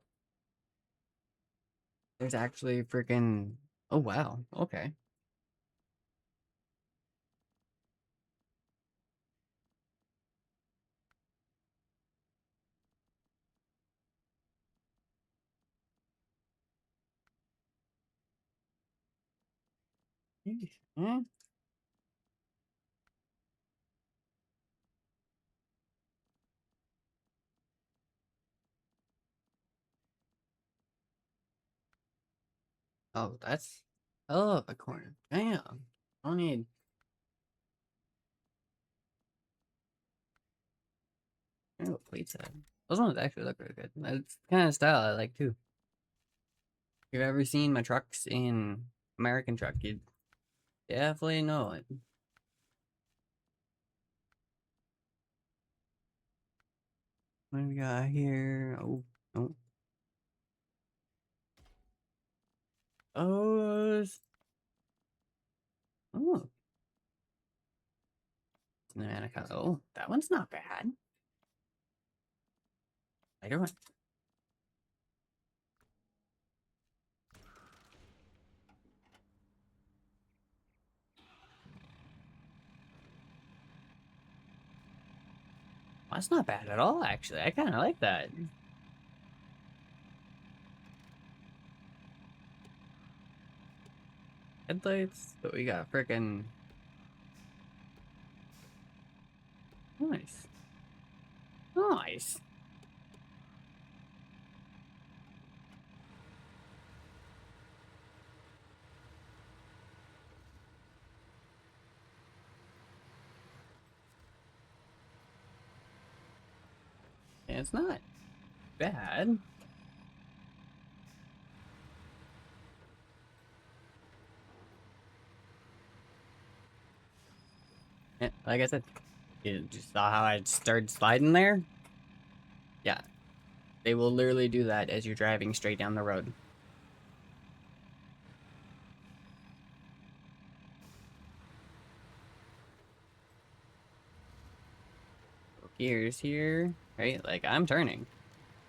There's actually freaking. Oh wow. Okay. Eh? Oh, that's oh a corner. Damn. I don't need. Oh, plates. Those ones actually look really good. That's the kind of style I like too. If you've ever seen my trucks in American Truck, you'd definitely know it. What do we got here? Oh, oh, oh, oh. Oh, that one's not bad. Later one. That's not bad at all, actually. I kind of like that. Headlights, but we got freaking nice. Nice. And it's not bad. Yeah, like I said, you just saw how I started sliding there? Yeah, they will literally do that as you're driving straight down the road. Gears here, right? Like I'm turning.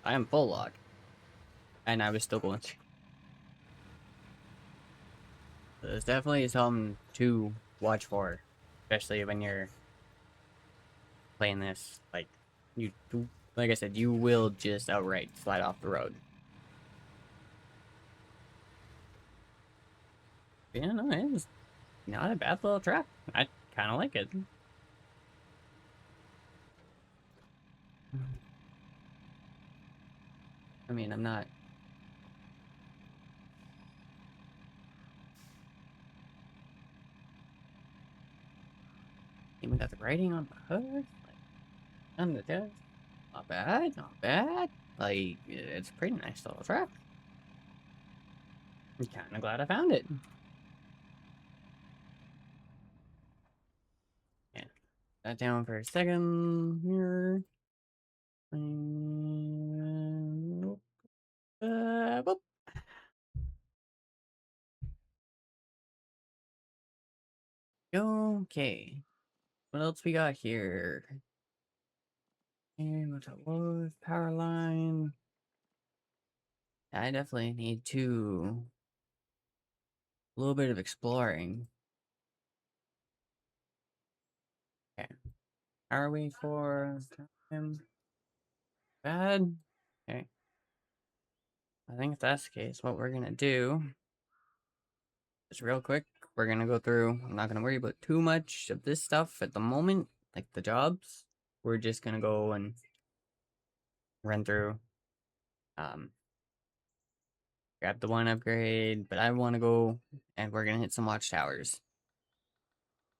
I am full lock. And I was still going through. There's definitely something to watch for. Especially when you're playing this. Like you like I said, you will just outright slide off the road. But yeah, no, it's not a bad little track. I kinda like it. I mean, I'm not even got the writing on the hood. Like, on the desk. Not bad, not bad. Like, it's a pretty nice little track. I'm kinda glad I found it. Yeah. That down for a second here. And, whoop. Okay. What else we got here? And what's that was? Power line. I definitely need to a little bit of exploring. Okay. How are we for time? Bad? Okay. I think if that's the case, what we're gonna do is real quick, we're gonna go through. I'm not gonna worry about too much of this stuff at the moment, like the jobs. we're just gonna go and run through, um, grab the one upgrade, but I want to go and we're gonna hit some watchtowers.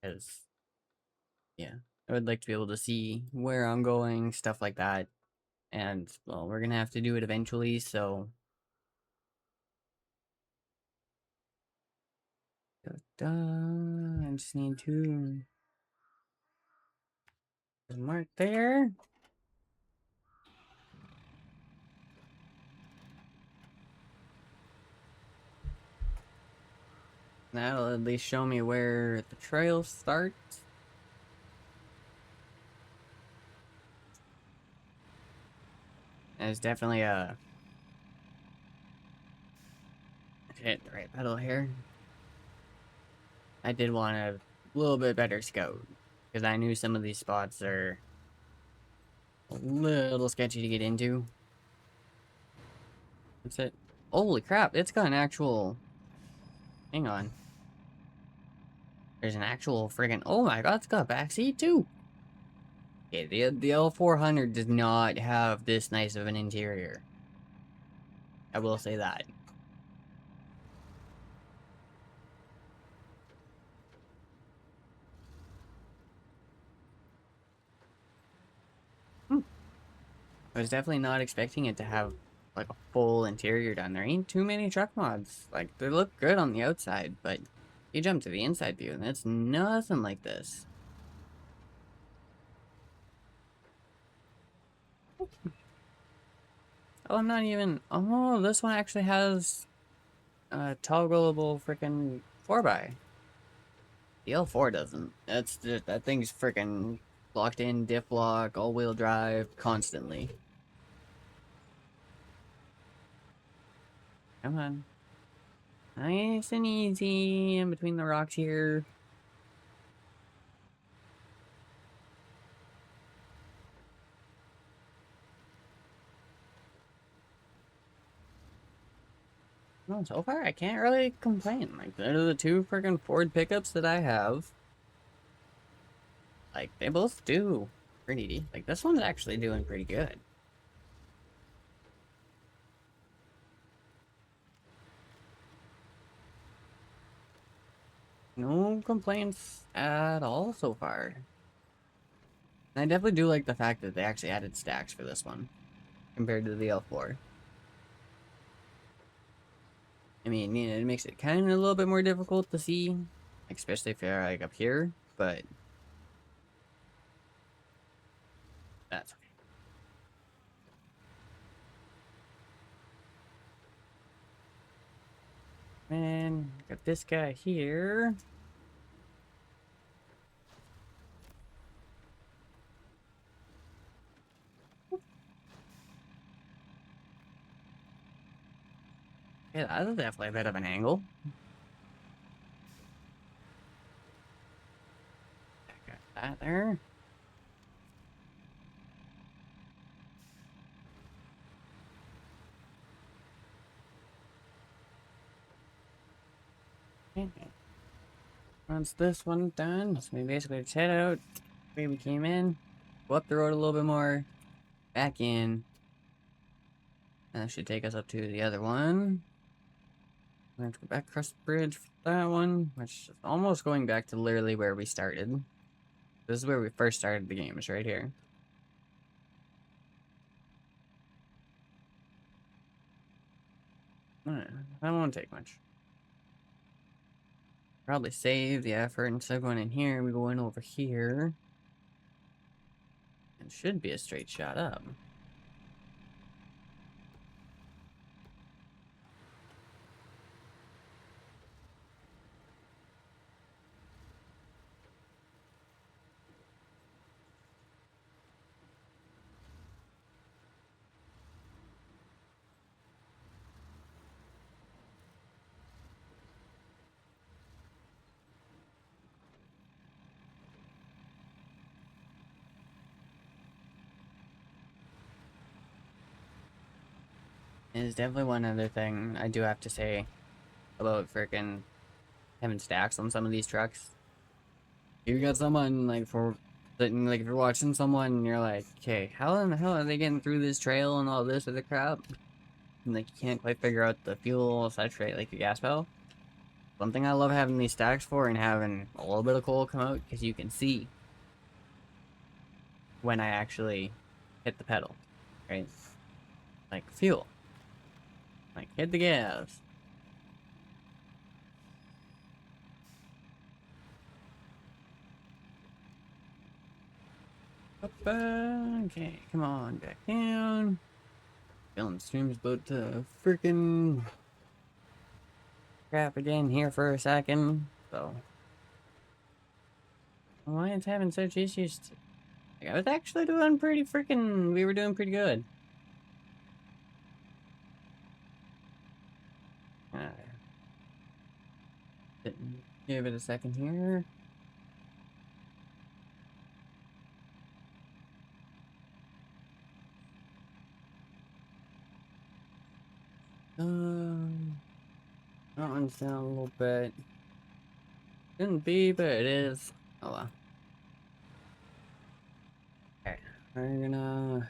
Because, yeah, I would like to be able to see where I'm going, stuff like that. And, well, we're gonna have to do it eventually, so. I just need to mark there. That'll at least show me where the trail starts. There's definitely a hit the right pedal here. I did want a little bit better scout because I knew some of these spots are a little sketchy to get into. That's it. Holy crap! It's got an actual. Hang on. There's an actual friggin'. Oh my god! It's got a backseat too. Okay, the L400 does not have this nice of an interior. I will say that. I was definitely not expecting it to have like a full interior done. There ain't too many truck mods. Like they look good on the outside, but you jump to the inside view and it's nothing like this. Oh, I'm not even. Oh, this one actually has a toggleable freaking 4x. The L4 doesn't. That's just, that thing's freaking locked in, diff lock, all-wheel drive, constantly. Come on. Nice and easy in between the rocks here. Well, so far I can't really complain. Like, they're the two freaking Ford pickups that I have. Like, they both do pretty. Like, this one's actually doing pretty good. No complaints at all so far. And I definitely do like the fact that they actually added stacks for this one compared to the L4. I mean, you know, it makes it kind of a little bit more difficult to see, especially if you're like up here, but that's okay. And got this guy here. Yeah, that's definitely a bit of an angle. Got that there. Okay. Once this one's done, so we basically just head out the way we came in, go up the road a little bit more, back in. That should take us up to the other one. We're going to go back across the bridge for that one, which is almost going back to literally where we started. This is where we first started the game, is right here. Alright, that won't take much. Probably save the effort instead of going in here, we go in over here. It should be a straight shot up. There's definitely one other thing I do have to say about freaking having stacks on some of these trucks. You got someone like for But, like, if you're watching someone and you're like, okay, how in the hell are they getting through this trail and all this other crap? And, like, you can't quite figure out the fuel saturate, like, your gas pedal. Something I love having these stacks for and having a little bit of coal come out, because you can see when I actually hit the pedal, right? Like, fuel. Like, hit the gas. Okay, come on, back down. Feeling the stream's about to freaking crap again here for a second. So, why it's having such issues? Like, I was actually doing pretty freaking. We were doing pretty good. Give it a second here. That one's down a little bit. Shouldn't be, but it is. Oh well. Okay, we're gonna.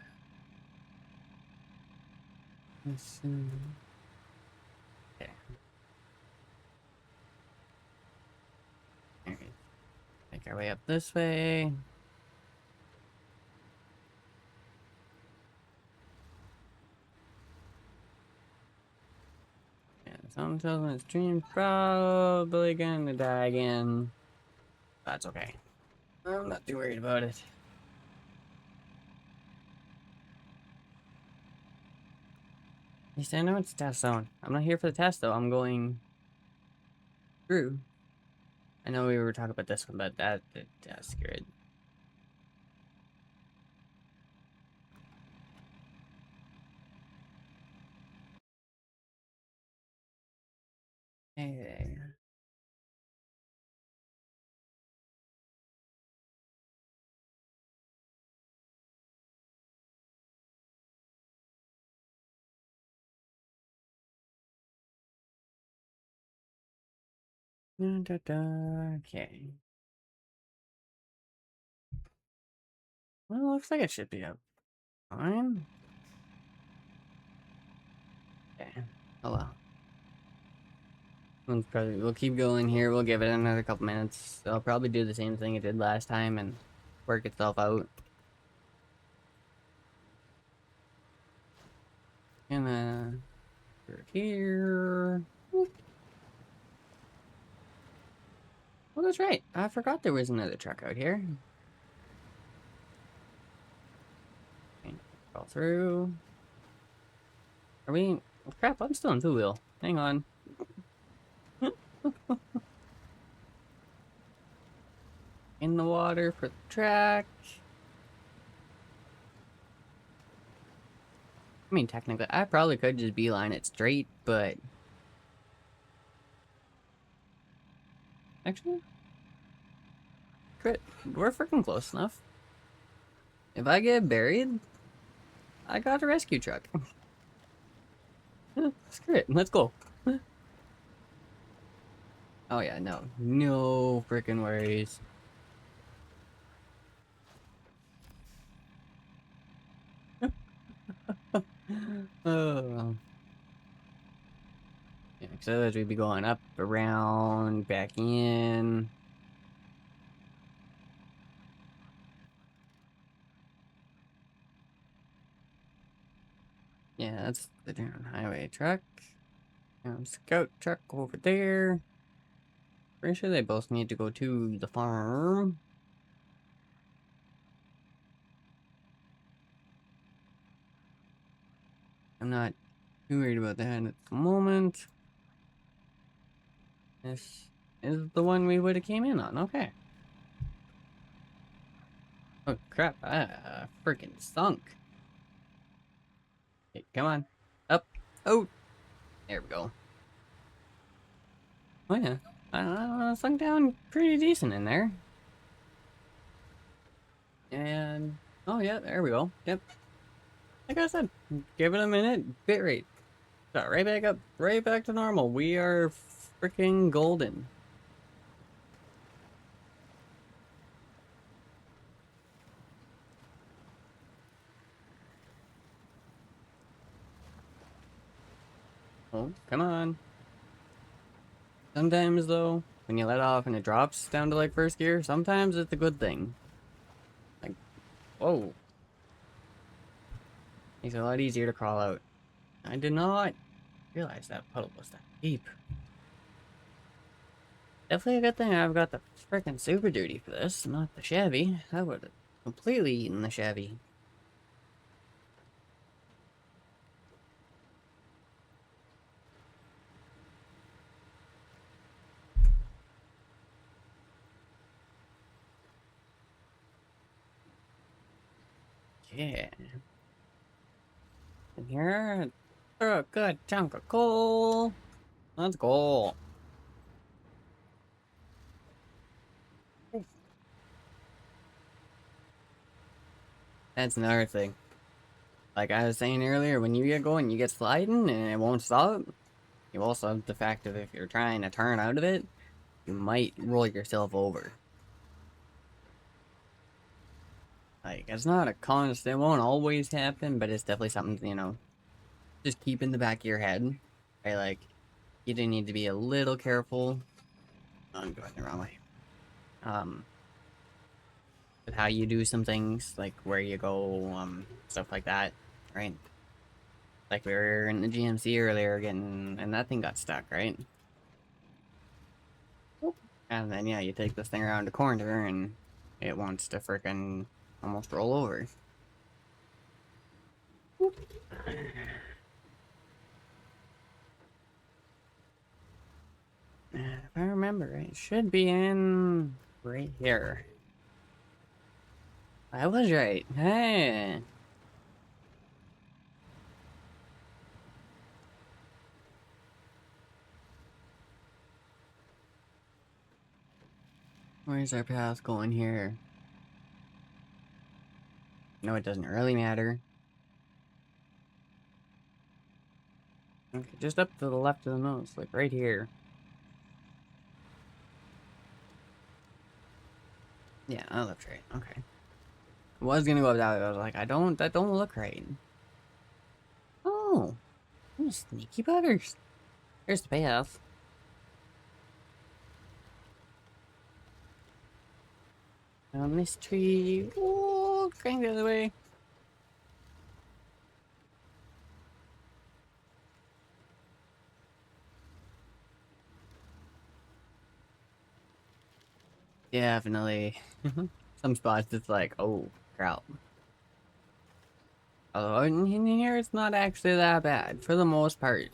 Let's see. Okay. Alright. Make our way up this way. Yeah, something tells me the stream's probably gonna die again. That's okay. I'm not too worried about it. At least I know it's a test zone. I'm not here for the test though. I'm going through. I know we were talking about this one, but that's good. Hey there. Okay. Well, looks like it should be up fine. Okay. Oh well. We'll keep going here. We'll give it another couple minutes. I'll probably do the same thing it did last time and work itself out. Gonna here. Oh, that's right. I forgot there was another truck out here. Okay, crawl through. Are we? Oh, crap! I'm still in two wheel. Hang on. In the water for the track. I mean, technically, I probably could just beeline it straight, but actually, we're freaking close enough. If I get buried, I got a rescue truck. Screw it, let's go. Oh yeah, no freaking worries. Oh. Yeah, because otherwise we'd be going up, around, back in. Yeah, that's the down highway truck. Scout truck over there. Pretty sure they both need to go to the farm. I'm not too worried about that at the moment. This is the one we would have came in on. Okay. Oh crap! I freaking sunk. Okay, come on, up. Oh, there we go. Oh yeah, I sunk down pretty decent in there. And oh yeah, there we go. Yep. Like I said, give it a minute. Bit rate. Got right back up, right back to normal. We are freaking golden. Oh, come on. Sometimes, though, when you let off and it drops down to like first gear, sometimes it's a good thing. Like, whoa. Makes it a lot easier to crawl out. I did not realize that puddle was that deep. Definitely a good thing I've got the frickin' Super Duty for this, not the Chevy. That would have completely eaten the Chevy. Yeah. And here, throw a good chunk of coal. Let's go. That's another thing. Like I was saying earlier, when you get going, you get sliding and it won't stop. You also have the fact of if you're trying to turn out of it, you might roll yourself over. Like, it's not a constant, it won't always happen, but it's definitely something, just keep in the back of your head. Right, like, you do need to be a little careful. I'm going the wrong way. With how you do some things, like where you go, stuff like that, right? Like we were in the GMC earlier getting, and that thing got stuck, right? And then, yeah, you take this thing around the corner and it wants to frickin' almost roll over. If I remember right, it should be in right here. I was right. Hey. Where's our path going here? No, it doesn't really matter. Okay, just up to the left of the nose, like right here. Yeah, that looks right. Okay. I was gonna go up that way, but I was like, that don't look right. Oh, sneaky buggers. Here's the path. Down this tree. Oh, going the other way. Definitely. Some spots it's like, oh, crap. Although in here it's not actually that bad. For the most part,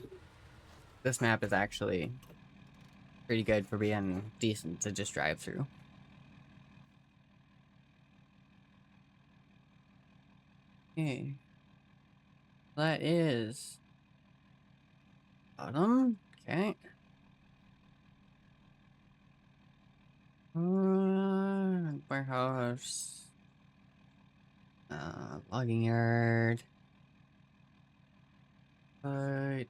this map is actually pretty good for being decent to just drive through. Okay. That is bottom. Okay. Warehouse. Logging yard. Right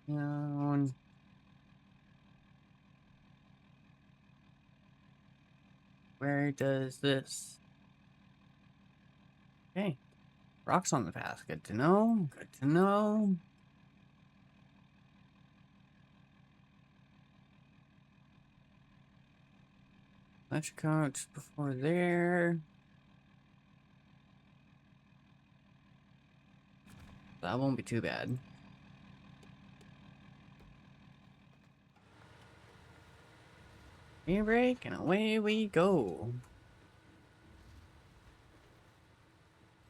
down. Where does this? Okay. Rocks on the path. Good to know. Good to know. Let's count before there. That won't be too bad. Gear brake, and away we go.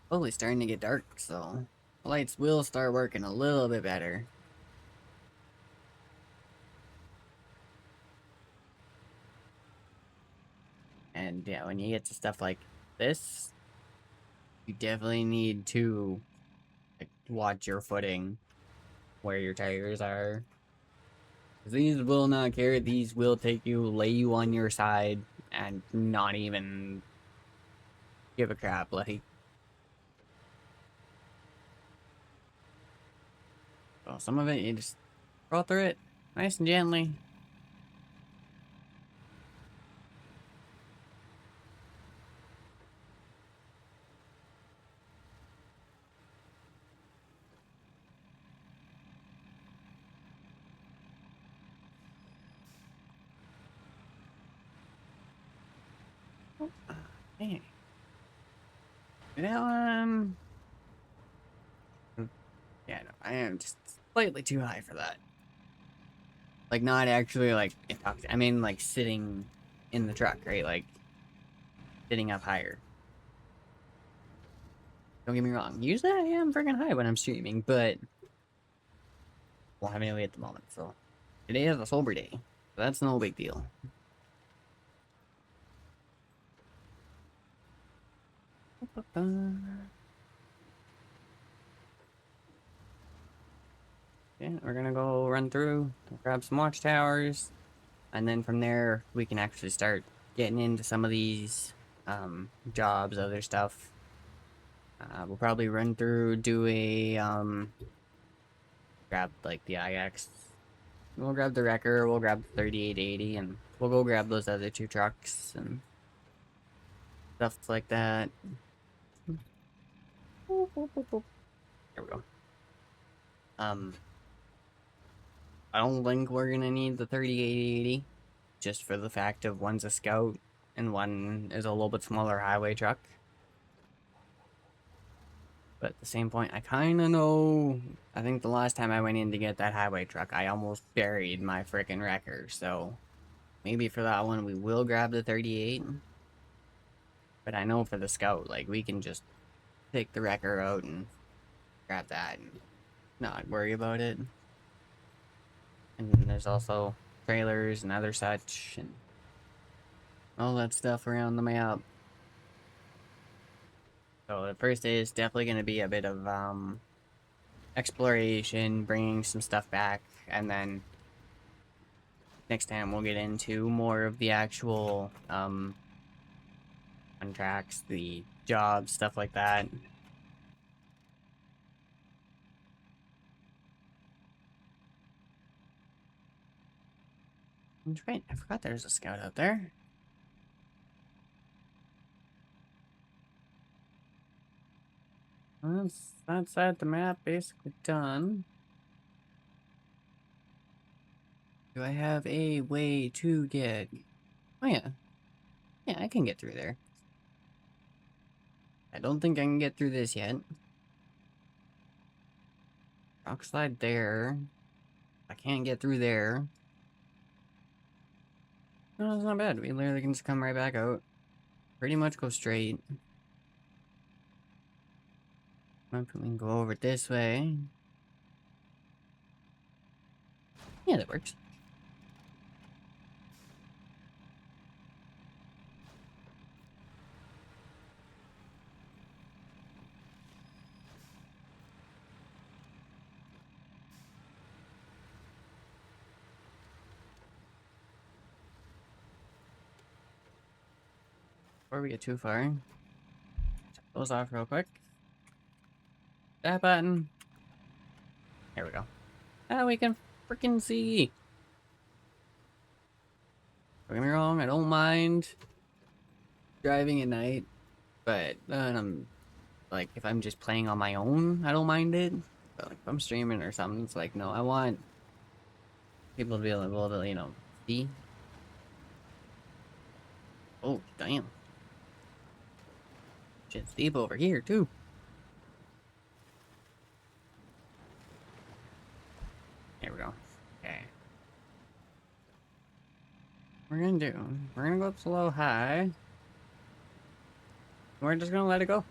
Slowly starting to get dark, so the lights will start working a little bit better. And yeah, when you get to stuff like this, you definitely need to like, watch your footing, where your tires are. These will not care. These will take you, lay you on your side, and not even give a crap. Like, well, some of it you just roll through it nice and gently. Hey. You know, yeah, no, I am just slightly too high for that. Like, not actually, like, I mean, like, sitting in the truck, right? Like, sitting up higher. Don't get me wrong. Usually I am freaking high when I'm streaming, but well, I'm anyway at the moment, so today is a sober day. So that's no big deal. Yeah, we're gonna go run through, grab some watchtowers, and then from there we can actually start getting into some of these jobs, other stuff. We'll probably run through, do a grab like the IX. We'll grab the wrecker, we'll grab the 3880, and we'll go grab those other two trucks and stuff like that. There we go. I don't think we're gonna need the 3880, just for the fact of one's a scout and one is a little bit smaller highway truck. But at the same point, I kind of know. I think the last time I went in to get that highway truck, I almost buried my frickin' wrecker. So maybe for that one, we will grab the 38. But I know for the scout, like, we can just take the wrecker out and grab that and not worry about it. And there's also trailers and other such and all that stuff around the map. So the first day is definitely going to be a bit of exploration, bringing some stuff back, and then next time we'll get into more of the actual contracts, the jobs, stuff like that. That's right, I forgot there's a scout out there. That's that the map basically done. Do I have a way to get... Oh yeah. Yeah, I can get through there. I don't think I can get through this yet. Rock slide there. I can't get through there. No, it's not bad. We literally can just come right back out. Pretty much go straight. We can go over this way. Yeah, that works. Before we get too far, check those off real quick. That button. There we go. Now we can freaking see. Don't get me wrong, I don't mind driving at night, but then like, if I'm just playing on my own, I don't mind it. But like, if I'm streaming or something, it's like, no, I want people to be able to, you know, see. Oh, damn. Shit's deep over here, too. There we go. Okay. We're gonna go up slow high. We're just gonna let it go.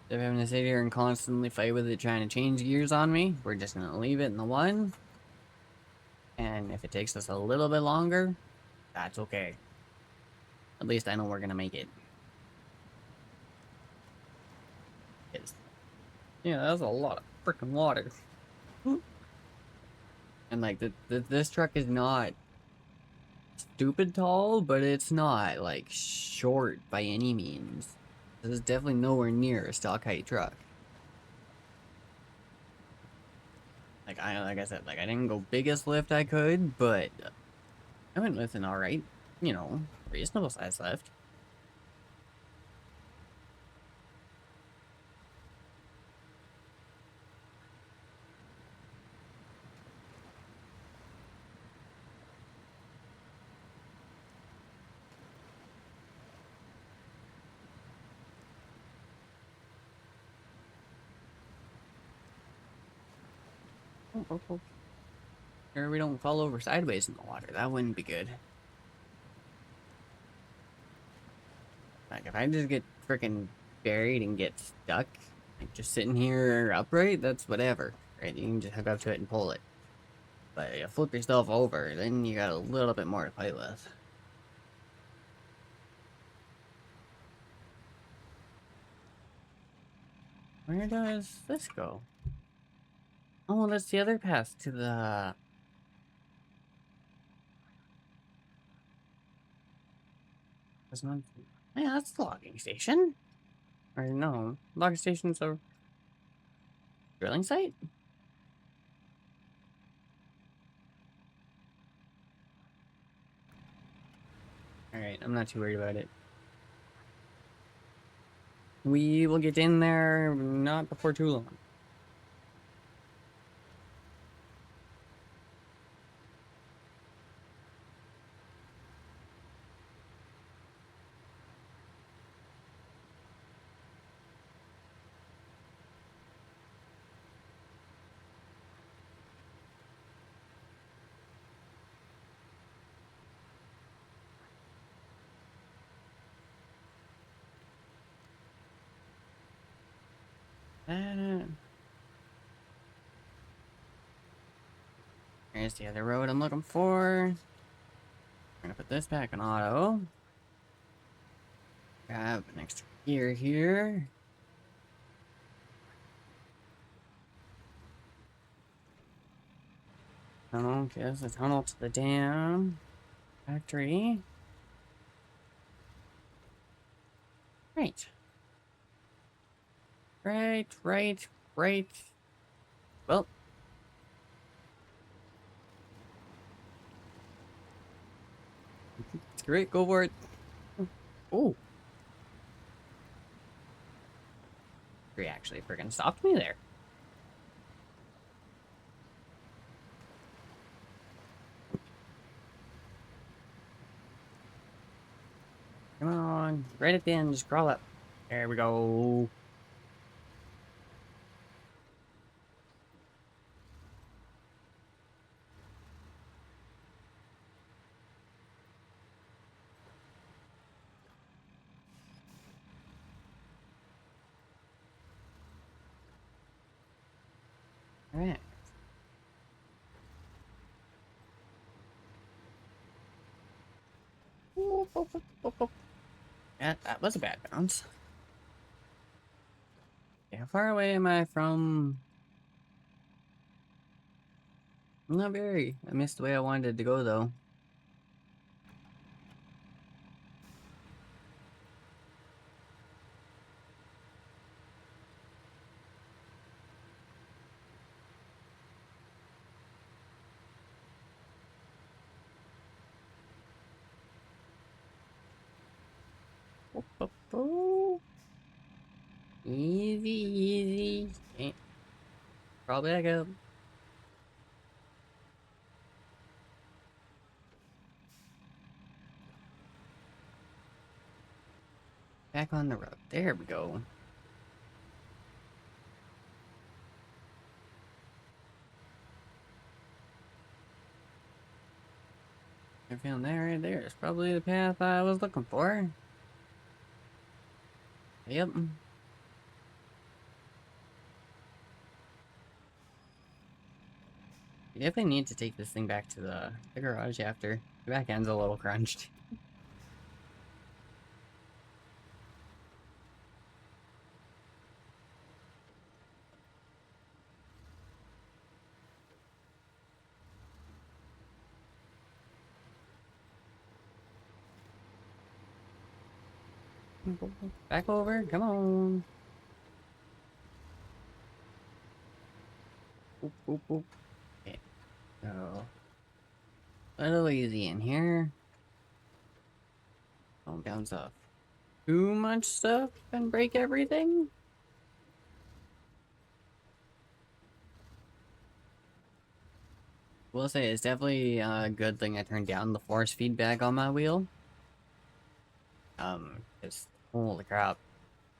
Instead of having to sit here and constantly fight with it trying to change gears on me, we're just gonna leave it in the one. And if it takes us a little bit longer, that's okay. At least I know we're gonna make it. Yeah, that was a lot of freaking water. And like, this truck is not stupid tall, but it's not like short by any means. This is definitely nowhere near a stock height truck. Like I said, like I didn't go biggest lift I could, but I went with an alright, you know, reasonable size lift. Or we don't fall over sideways in the water. That wouldn't be good. Like, if I just get freaking buried and get stuck, like, just sitting here upright, that's whatever. Right? You can just hook up to it and pull it. But you flip yourself over, then you got a little bit more to play with. Where does this go? Oh, that's the other path to the... That's not... Yeah, that's the logging station. Or no, logging station's a drilling site? Alright, I'm not too worried about it. We will get in there not before too long. Here's the other road I'm looking for. We're gonna put this back in auto. Grab an extra gear here. Okay, there's a tunnel to the dam factory. Right. Right. Well. It's great, go for it. Oh. He actually freaking stopped me there. Come on. Right at the end, just crawl up. There we go. Alright. Yeah, that was a bad bounce. Yeah, how far away am I from... Not very. I missed the way I wanted to go, though. Easy. Okay. Crawl back up. Back on the road. There we go. I found that right there. It's probably the path I was looking for. Yep. You definitely need to take this thing back to the garage after. The back end's a little crunched. Back over, come on. Boop, boop, boop. Okay, so a little easy in here. Don't bounce off too much stuff and break everything. Will say it's definitely a good thing I turned down the force feedback on my wheel. It's holy crap.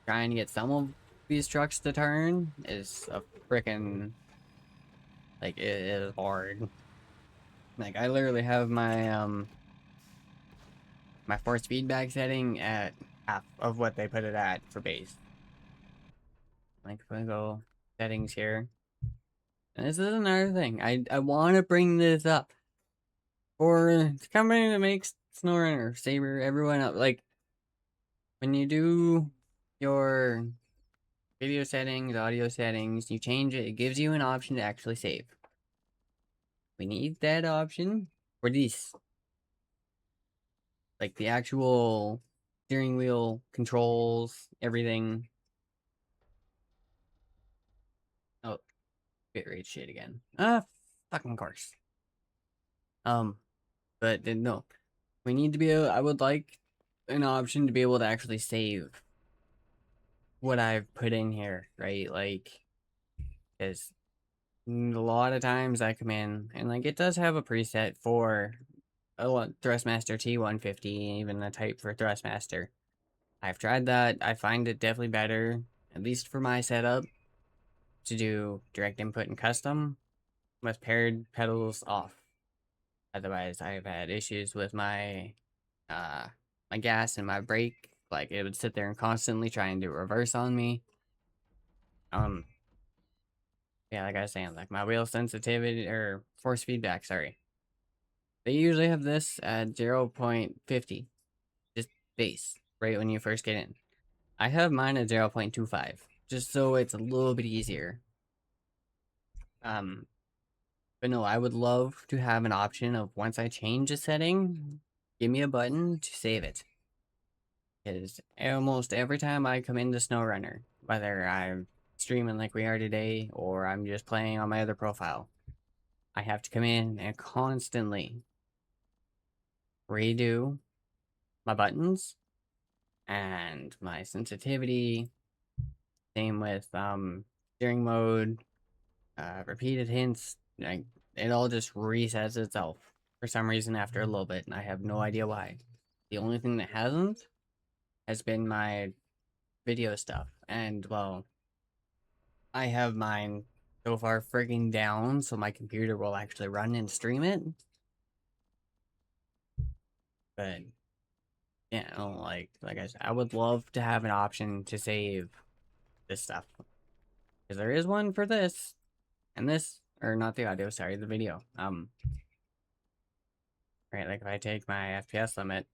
Trying to get some of these trucks to turn is a freaking Like, it is hard. Like, I literally have my force feedback setting at half of what they put it at for base. Like, if I go settings here, and this is another thing. I want to bring this up for the company that makes Snowrunner, Saber, everyone up. Like, when you do your video settings, audio settings, you change it, it gives you an option to actually save. We need that option for this. Like, the actual steering wheel controls, everything. Oh, bitrate shit again. Fucking course. But no. We need to be able, I would like an option to be able to actually save what I've put in here, right? Like, because a lot of times I come in and like it does have a preset for a Thrustmaster T150, even a type for Thrustmaster. I've tried that. I find it definitely better, at least for my setup, to do direct input and custom with paired pedals off. Otherwise, I've had issues with uh my gas and my brake. Like it would sit there and constantly try and do reverse on me. Um, yeah, like I was saying, like my wheel sensitivity or force feedback, sorry. They usually have this at 0.50, just base, right when you first get in. I have mine at 0.25, just so it's a little bit easier. Um, but no, I would love to have an option of once I change a setting, give me a button to save it. Because almost every time I come into Snowrunner, whether I'm streaming like we are today or I'm just playing on my other profile, I have to come in and constantly redo my buttons and my sensitivity. Same with steering mode, repeated hints. Like it all just resets itself for some reason after a little bit, and I have no idea why. The only thing that hasn't has been my video stuff, and well, I have mine so far frigging down, so my computer will actually run and stream it. But yeah, like I said, I would love to have an option to save this stuff because there is one for this and this, or not the audio, sorry, the video. Right, like if I take my FPS limit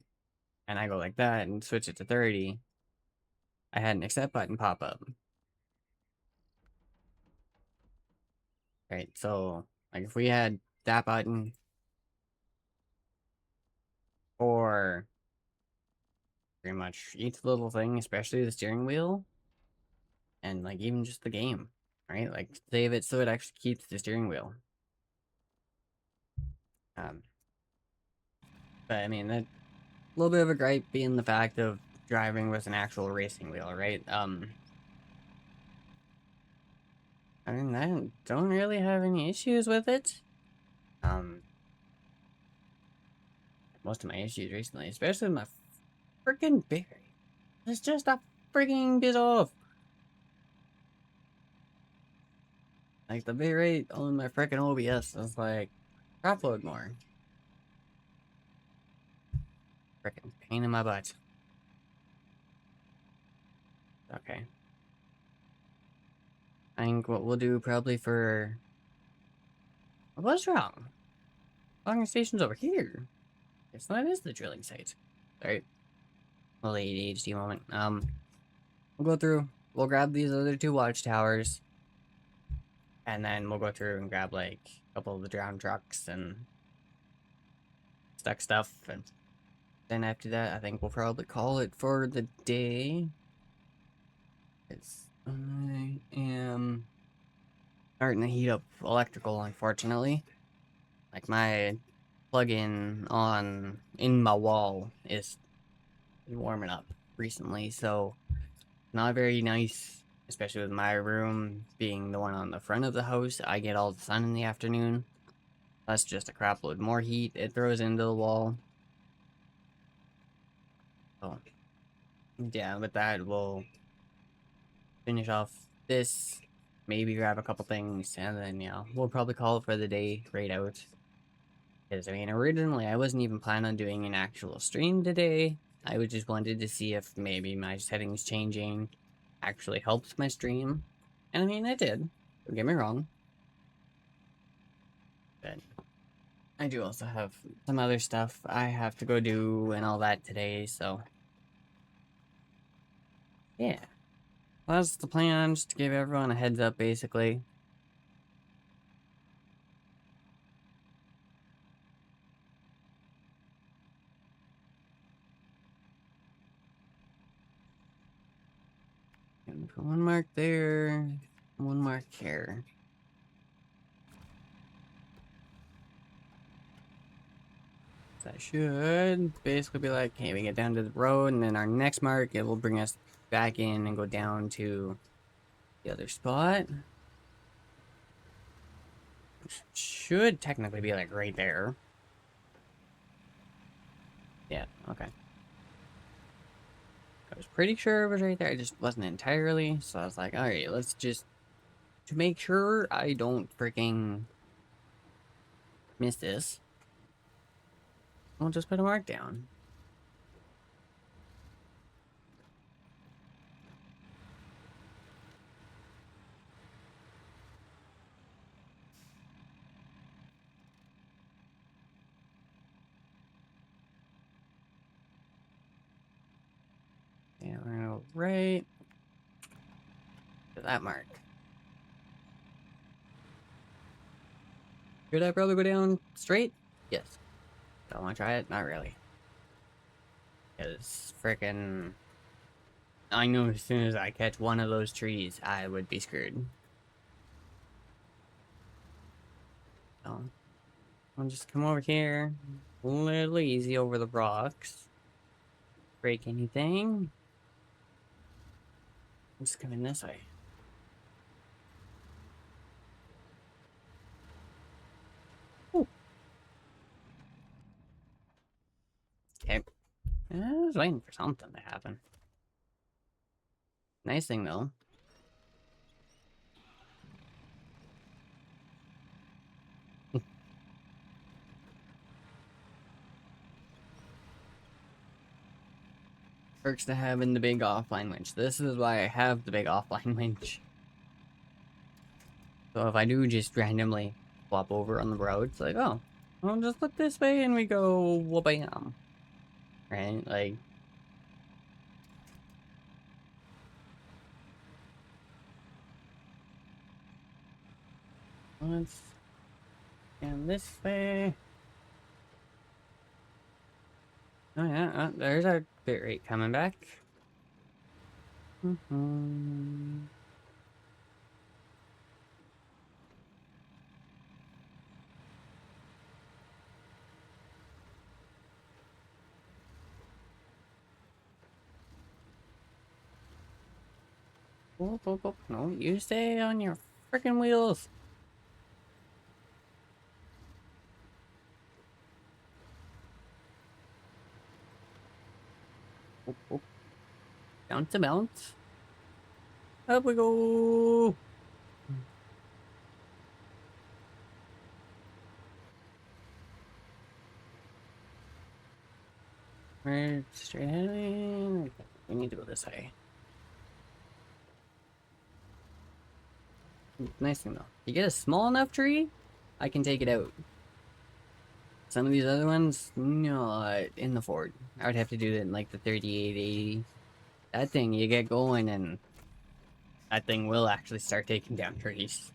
and I go like that and switch it to 30, I had an accept button pop up. Right, so like if we had that button for pretty much each little thing, especially the steering wheel, and like even just the game, right? Like save it so it actually keeps the steering wheel. Um, but I mean, a little bit of a gripe being the fact of driving with an actual racing wheel, right? I mean, I don't really have any issues with it. Um, most of my issues recently, especially with my freaking battery, it's just a freaking bit off. Like the bitrate on my freaking OBS is like crap load more. Freaking pain in my butt. Okay. I think what we'll do probably for... What's wrong? Logging station's over here. It's not, it is the drilling site. Alright. Little ADHD moment. We'll go through. We'll grab these other two watchtowers. And then we'll go through and grab, like, a couple of the drowned trucks and stuck stuff. And then after that, I think we'll probably call it for the day. I am starting to heat up electrical, unfortunately. Like, my plug-in in my wall is warming up recently, so not very nice, especially with my room being the one on the front of the house. I get all the sun in the afternoon. That's just a crap load more heat it throws into the wall. So yeah, with that we'll finish off this maybe grab a couple things, and then, we'll probably call it for the day right out. Because, I mean, originally I wasn't even planning on doing an actual stream today. I was just wanted to see if maybe my settings changing actually helped my stream. And I mean, it did. Don't get me wrong. But I do also have some other stuff I have to go do and all that today, so. Yeah. Well, that's the plan, just to give everyone a heads up, basically. And put one mark there, one mark here. So that should basically be like, okay, we get down to the road, and then our next mark, it will bring us back in and go down to the other spot. Which should technically be like right there. Yeah, okay. I was pretty sure it was right there, I just wasn't entirely, so I was like, alright, let's just, to make sure I don't freaking miss this, I'll just put a mark down. Yeah, we're gonna go right to that mark. Should I probably go down straight? Yes. Don't want to try it? Not really. Because frickin' I know as soon as I catch one of those trees, I would be screwed. So, I'll just come over here. A little easy over the rocks. Break anything. I'm just coming this way. Ooh. Okay. I was waiting for something to happen. Nice thing though. Perks to have in the big offline winch. This is why I have the big offline winch. So if I do just randomly flop over on the road, it's like, oh, I'll just look this way and we go wha-bam. Right? Like, let's scan this way. Oh yeah, there's our bit rate coming back. Whoop, whoop, whoop. No, you stay on your freaking wheels. Whoop, whoop. Bounce to bounce. Up we go. We're straight ahead. We need to go this way. Nice thing though. You get a small enough tree, I can take it out. Some of these other ones, not in the Ford. I would have to do it in like the 3880. That thing, you get going and that thing will actually start taking down trees.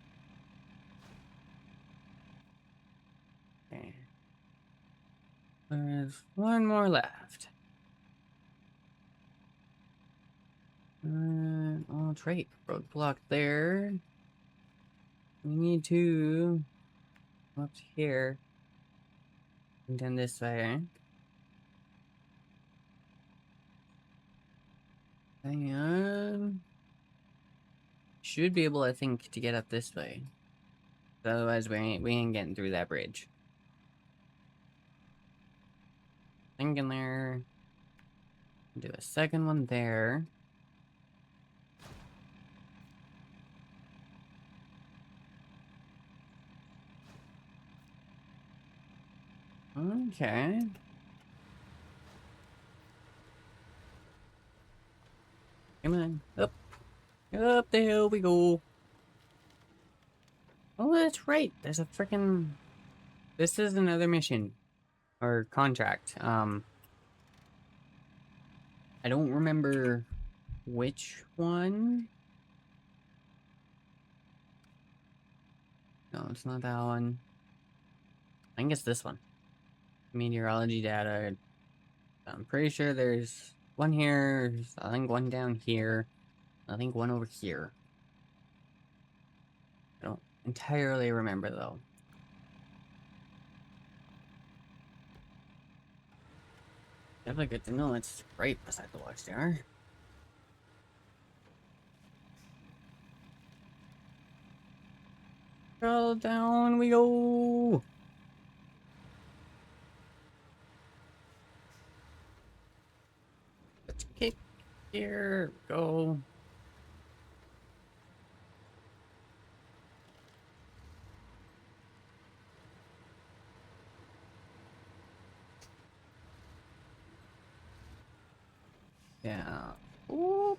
Okay. There's one more left. Oh, trait. Roadblock there. We need to go up here. And then this way. Hang on. Should be able, I think, to get up this way. Otherwise, we ain't getting through that bridge. Thinking there. Do a second one there. Okay. Come on. Up. Up the hill we go. Oh, that's right. There's a freaking... This is another mission. Or contract. I don't remember which one. No, it's not that one. I think it's this one. Meteorology data. I'm pretty sure there's one here. I think one down here. I think one over here. I don't entirely remember though. Definitely good to know it's right beside the watchtower. Well, down we go. Let's kick here. Go. Yeah. Ooh,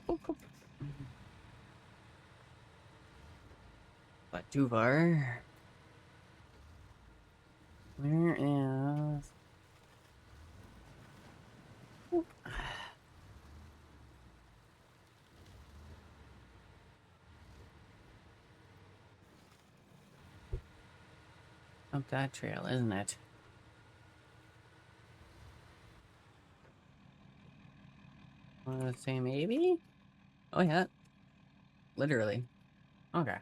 not too far. Where is... Up that trail, isn't it? Let's say maybe? Oh yeah. Literally. Okay.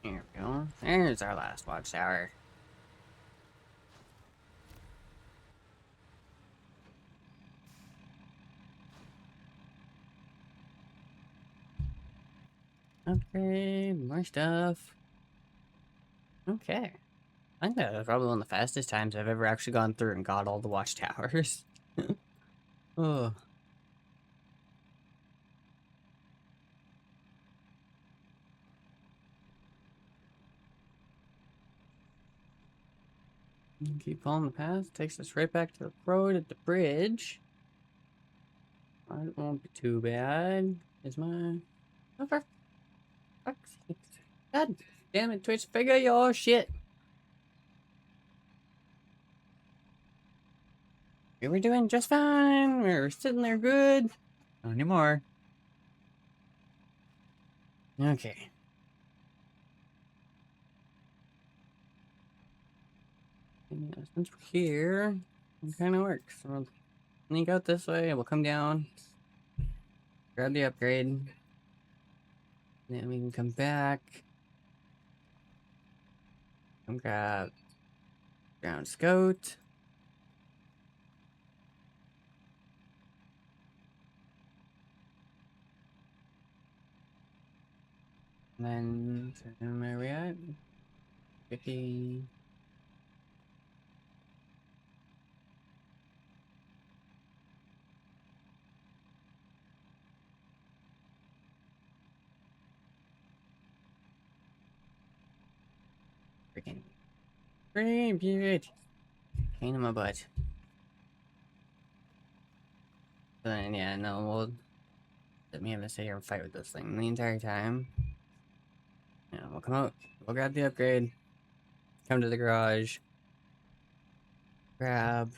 Here we go. There's our last watchtower. Upgrade, more stuff. Okay. I think that was probably one of the fastest times I've ever actually gone through and got all the watchtowers. Oh. Keep following the path. Takes us right back to the road at the bridge. It won't be too bad. Is my... Oh, for fuck's sake. God damn it, Twitch. Figure your shit. We were doing just fine. We were sitting there good. Not anymore. Okay. Yeah, since we're here, it kind of works. We'll sneak out this way. We'll come down. Grab the upgrade. Then we can come back. Come grab ground scout. And then where are we at? 50. Freaking frame period. Pain in my butt. Then yeah, no, we'll let me have to sit here and fight with this thing the entire time. Yeah, we'll come out. We'll grab the upgrade. Come to the garage. Grab.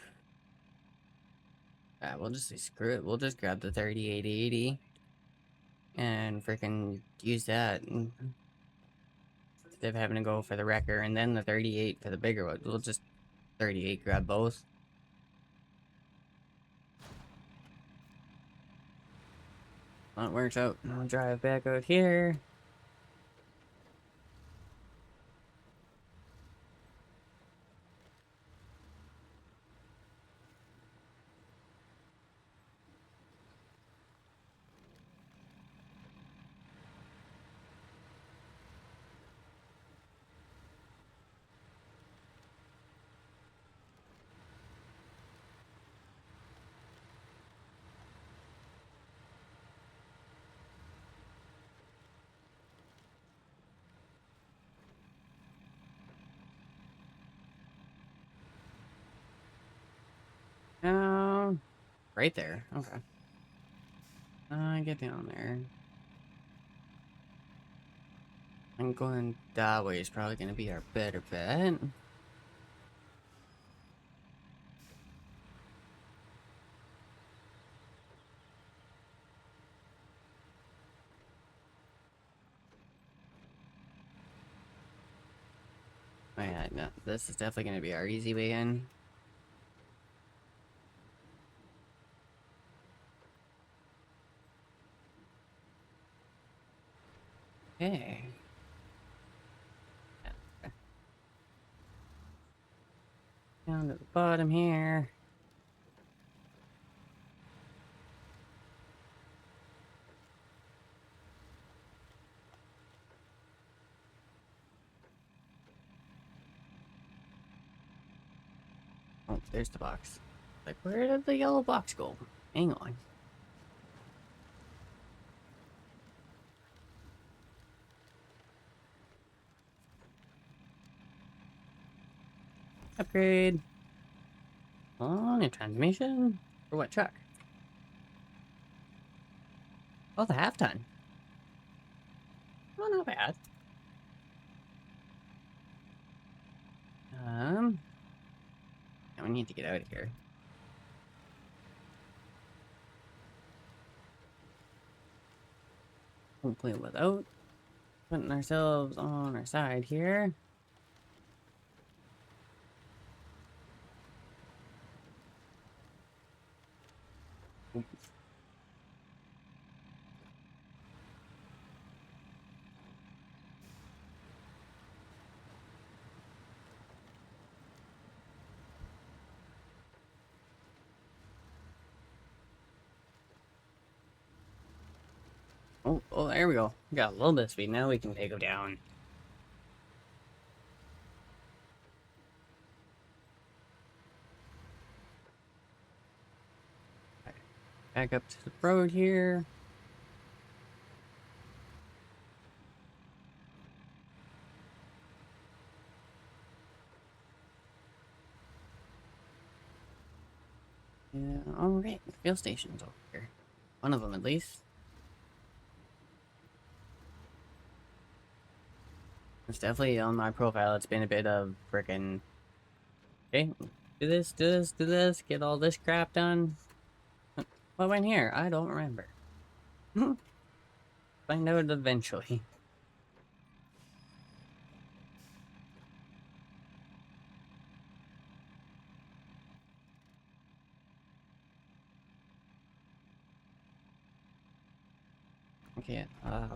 We'll just say screw it. We'll just grab the 3880 and freaking use that instead of having to go for the wrecker and then the 38 for the bigger one. We'll just 38 grab both. Well, it works out. I'll drive back out here. Right there. Okay. Get down there. I'm going that way is probably going to be our better bet. Oh yeah, no, this is definitely going to be our easy way in. Okay. Yeah, down to the bottom here. Oh, there's the box. Like, where did the yellow box go? Hang on. Upgrade. On a transmission? For what truck? Oh, the half ton. Oh, not bad. Now we need to get out of here. Hopefully without putting ourselves on our side here. Oh, there we go. We got a little bit of speed. Now we can take them down. Back up to the road here. Yeah, alright. The fuel station's over here. One of them, at least. It's definitely on my profile. It's been a bit of frickin'. Okay, do this, do this, do this. Get all this crap done. What went here? I don't remember. Find out eventually. Okay,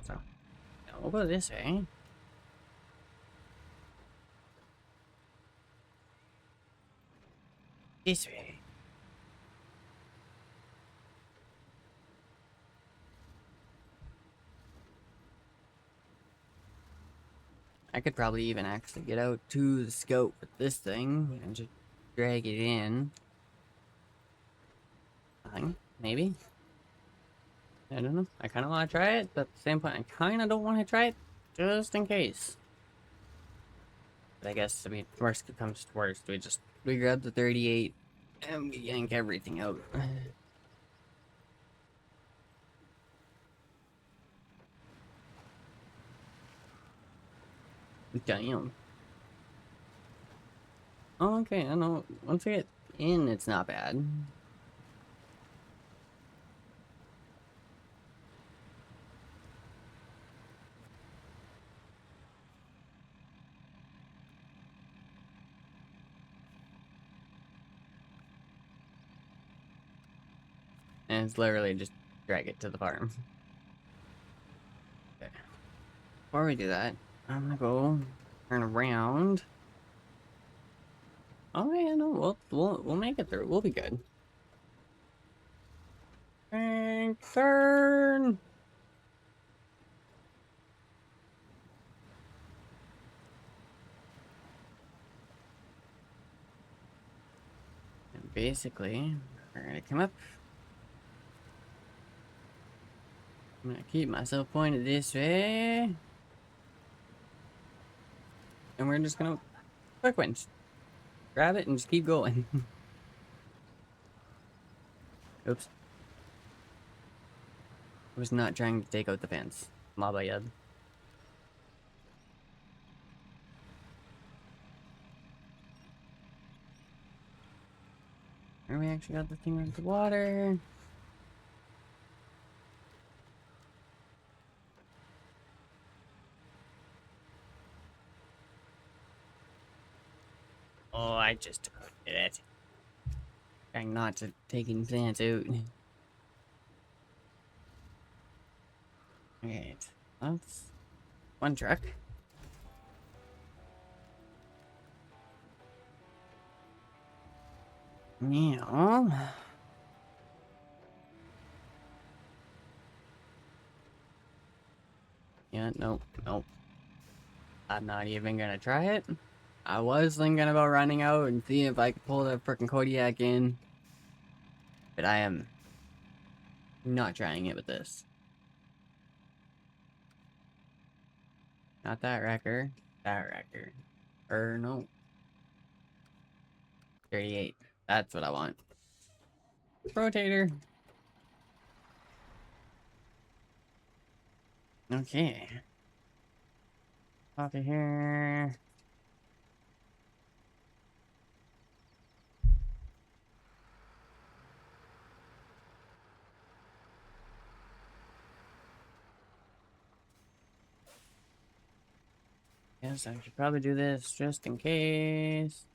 so we'll go this way. This way. I could probably even actually get out to the scope with this thing and just drag it in. Nothing, maybe. I don't know. I kind of want to try it, but at the same point, I kind of don't want to try it, just in case. But I guess, I mean, worst comes to worst, we grab the 38 and we yank everything out. Damn. Oh, okay, I know. Once I get in, it's not bad. And it's literally just drag it to the farm. Okay. Before we do that, I'm gonna go turn around. Oh yeah, no, we'll make it through. We'll be good. And turn. And basically, we're gonna come up. I'm gonna keep myself pointed this way. And we're just gonna quick winch. Grab it and just keep going. Oops. I was not trying to take out the fence. My bad. And we actually got the thing into water. Oh, I just took it. Trying not to taking plants out. Alright. That's one truck. Yeah. Yeah, nope, nope. I'm not even gonna try it. I was thinking about running out and seeing if I could pull the frickin' Kodiak in. But I am not trying it with this. Not that wrecker. That wrecker. Or no. 38. That's what I want. Rotator. Okay. Off of here. Yes, I should probably do this just in case.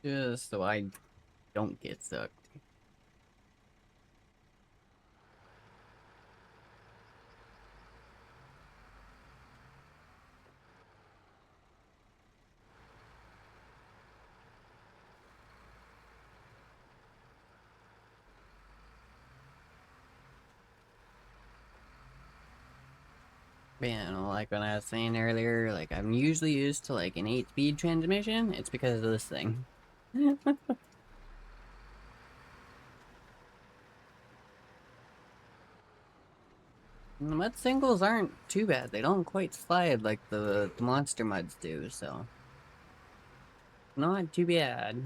Just so I don't get stuck. Man, like when I was saying earlier, like I'm usually used to like an 8-speed transmission. It's because of this thing. The mud singles aren't too bad. They don't quite slide like the monster muds do, so not too bad.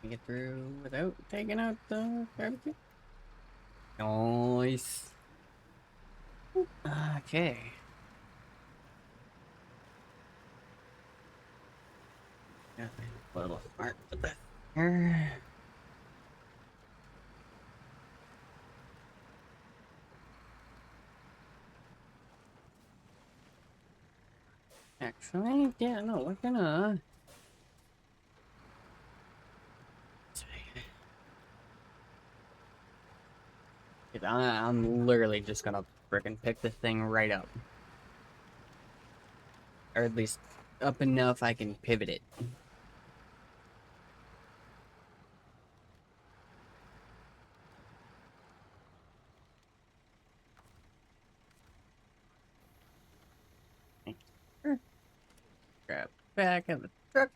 Get through without taking out the barbecue. Nice. Okay. Yeah, a little smart with that here. Actually, yeah, no, we're gonna. I'm literally just gonna frickin' pick this thing right up. Or at least up enough I can pivot it. Grab back of the truck.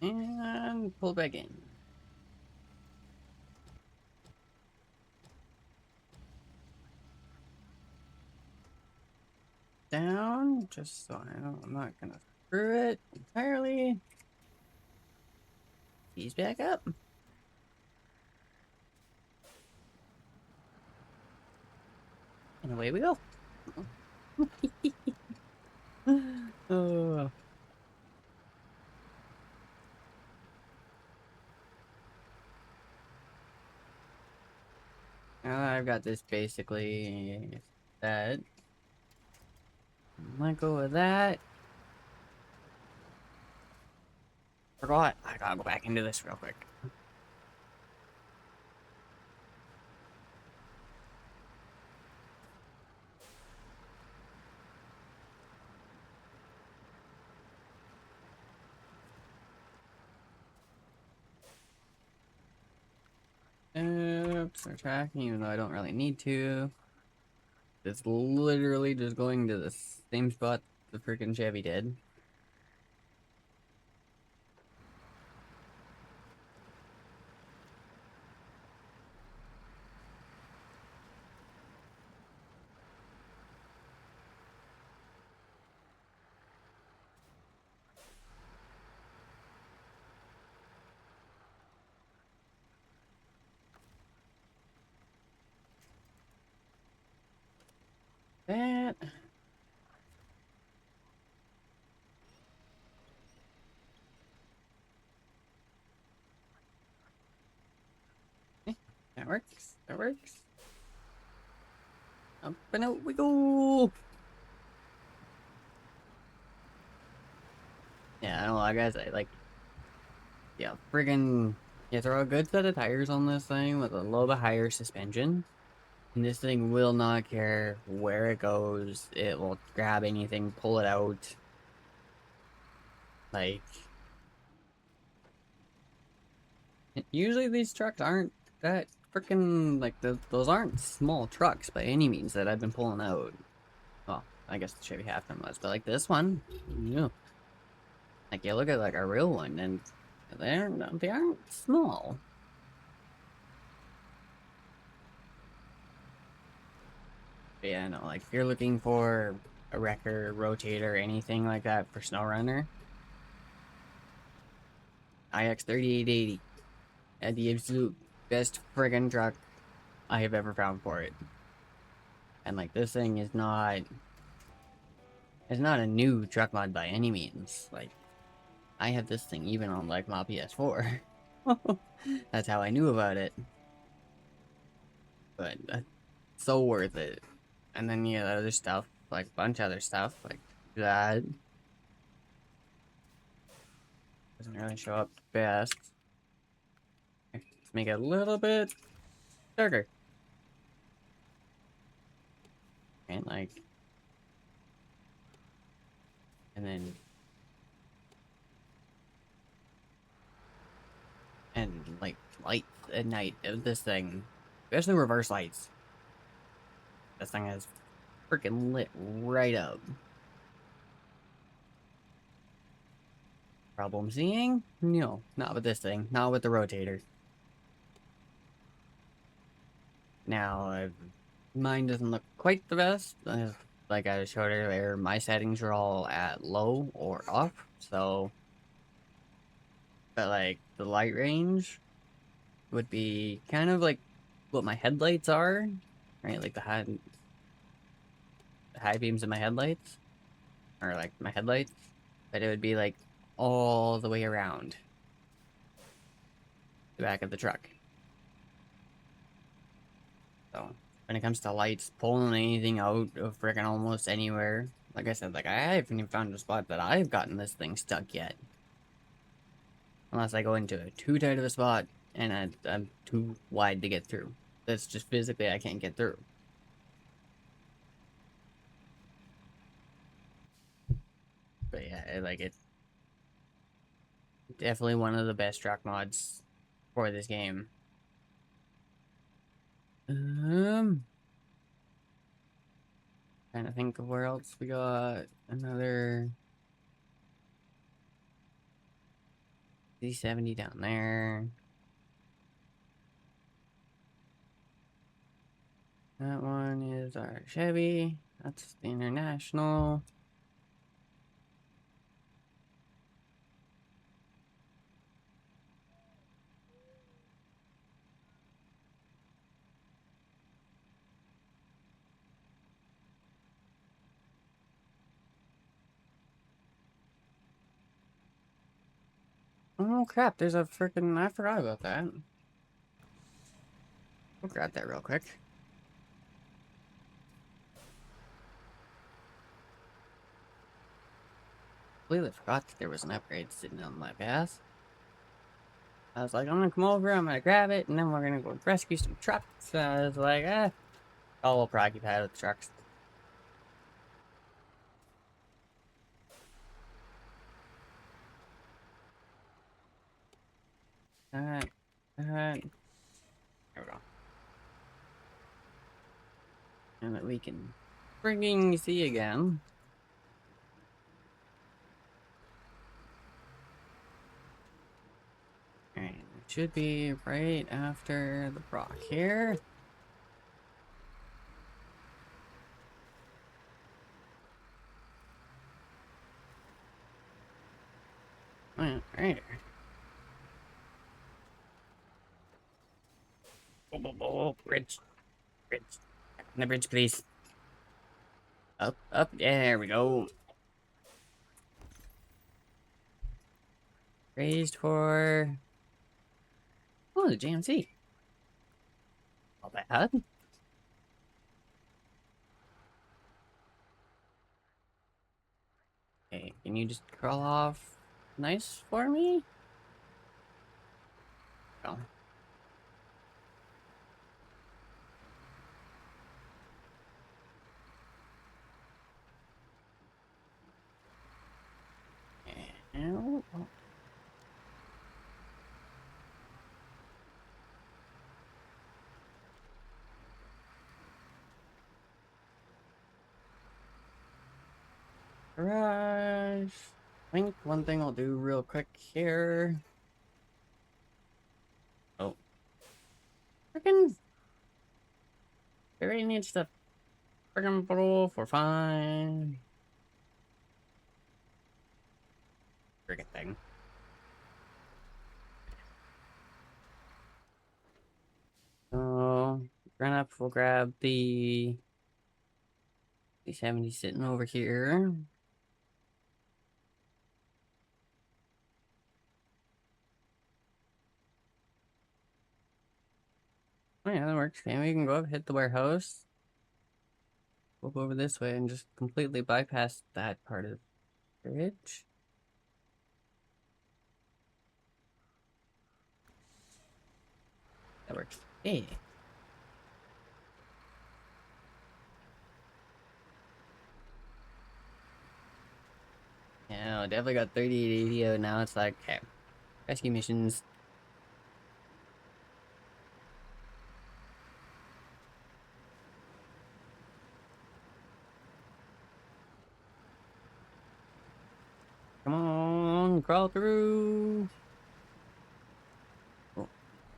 And pull back in. Down, just so I'm not gonna screw it entirely. Ease back up. And away we go. Oh. I've got this basically set. Let go of that. Forgot. I gotta go back into this real quick. Start tracking, even though I don't really need to. It's literally just going to the same spot the freaking Chevy did. That. That works. That works. Up and out we go. Yeah, I don't know, guys. I like, yeah, friggin', you throw a good set of tires on this thing with a little bit higher suspension, and this thing will not care where it goes. It will grab anything, pull it out. Like, usually these trucks aren't that freaking, like, those aren't small trucks by any means that I've been pulling out. Well, I guess the Chevy Half-Ton was, but like this one, yeah. Like, you look at like a real one, and they aren't small. But yeah, no, like if you're looking for a wrecker, rotator, anything like that for Snowrunner, IX 3880 had the absolute best friggin' truck I have ever found for it. And like this thing is not, it's not a new truck mod by any means. Like I have this thing even on like my PS4. That's how I knew about it. But so worth it. And then yeah, other stuff, like a bunch of other stuff, like that doesn't really show up best. Let's make it a little bit darker. And like, and then, and like lights at night of this thing, especially reverse lights. This thing is freaking lit right up. Problem seeing? No, not with this thing. Not with the rotator. Now, mine doesn't look quite the best. Like I showed earlier, my settings are all at low or off. So, but like the light range would be kind of like what my headlights are, right? Like the high beams of my headlights, or like my headlights, but it would be like all the way around the back of the truck. So when it comes to lights, pulling anything out of freaking almost anywhere, like I said, like I haven't even found a spot that I've gotten this thing stuck yet. Unless I go into too tight of a spot and I'm too wide to get through. That's just physically I can't get through. But yeah, like it's definitely one of the best truck mods for this game. Trying to think of where else we got another Z70 down there. That one is our Chevy. That's the International. Oh crap, there's a freaking, I forgot about that. We'll grab that real quick. completely forgot that there was an upgrade sitting on my path. I was like, I'm gonna come over, I'm gonna grab it, and then we're gonna go rescue some trucks. So I was like, all preoccupied with trucks. Alright, alright. There we go. And that we can frigging see again. Alright, it should be right after the Brock here. Right. Oh, bridge. Bridge. On the bridge, please. Up, there we go. Raised for... Oh, the JMC. Not bad. Okay, can you just crawl off nice for me? Oh. Ow. Garage. I think one thing I'll do real quick here. Oh. Freaking. Everybody needs to freaking pull for fine. Freaking thing. So, run up, we'll grab the 70 sitting over here. Oh yeah, that works. And we can go up, hit the warehouse. Go over this way and just completely bypass that part of the bridge. That works. Hey. Yeah, definitely got 38 AVO. Now it's like, okay, rescue missions. Come on, crawl through. Oh,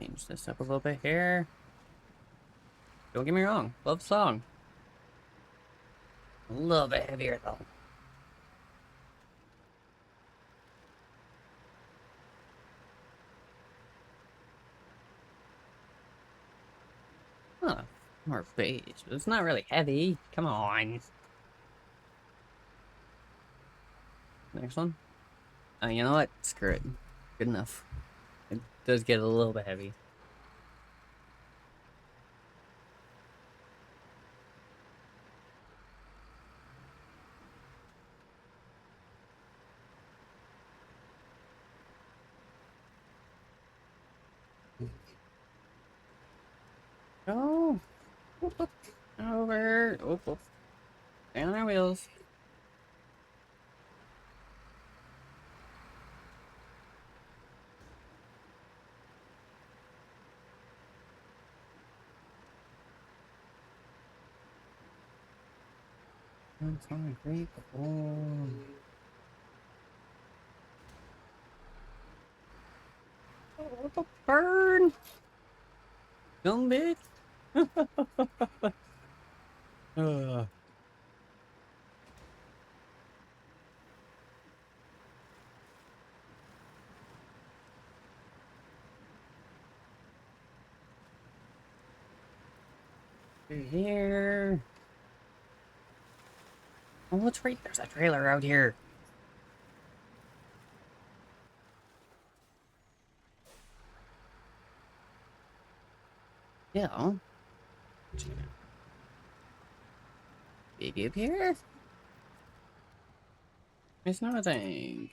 change this up a little bit here. Don't get me wrong, love the song. A little bit heavier though. Huh, more beige, but it's not really heavy. Come on. Next one. Oh, you know what? Screw it. Good enough. It does get a little bit heavy. Oh, whoop, whoop. Over. Whoop, whoop. Stay on our wheels. That's my great. Oh. Oh, burn! Dumb bitch! uh. Through here. Oh, what's right? There's a trailer out here. Yeah. Big up here. It's not a thing.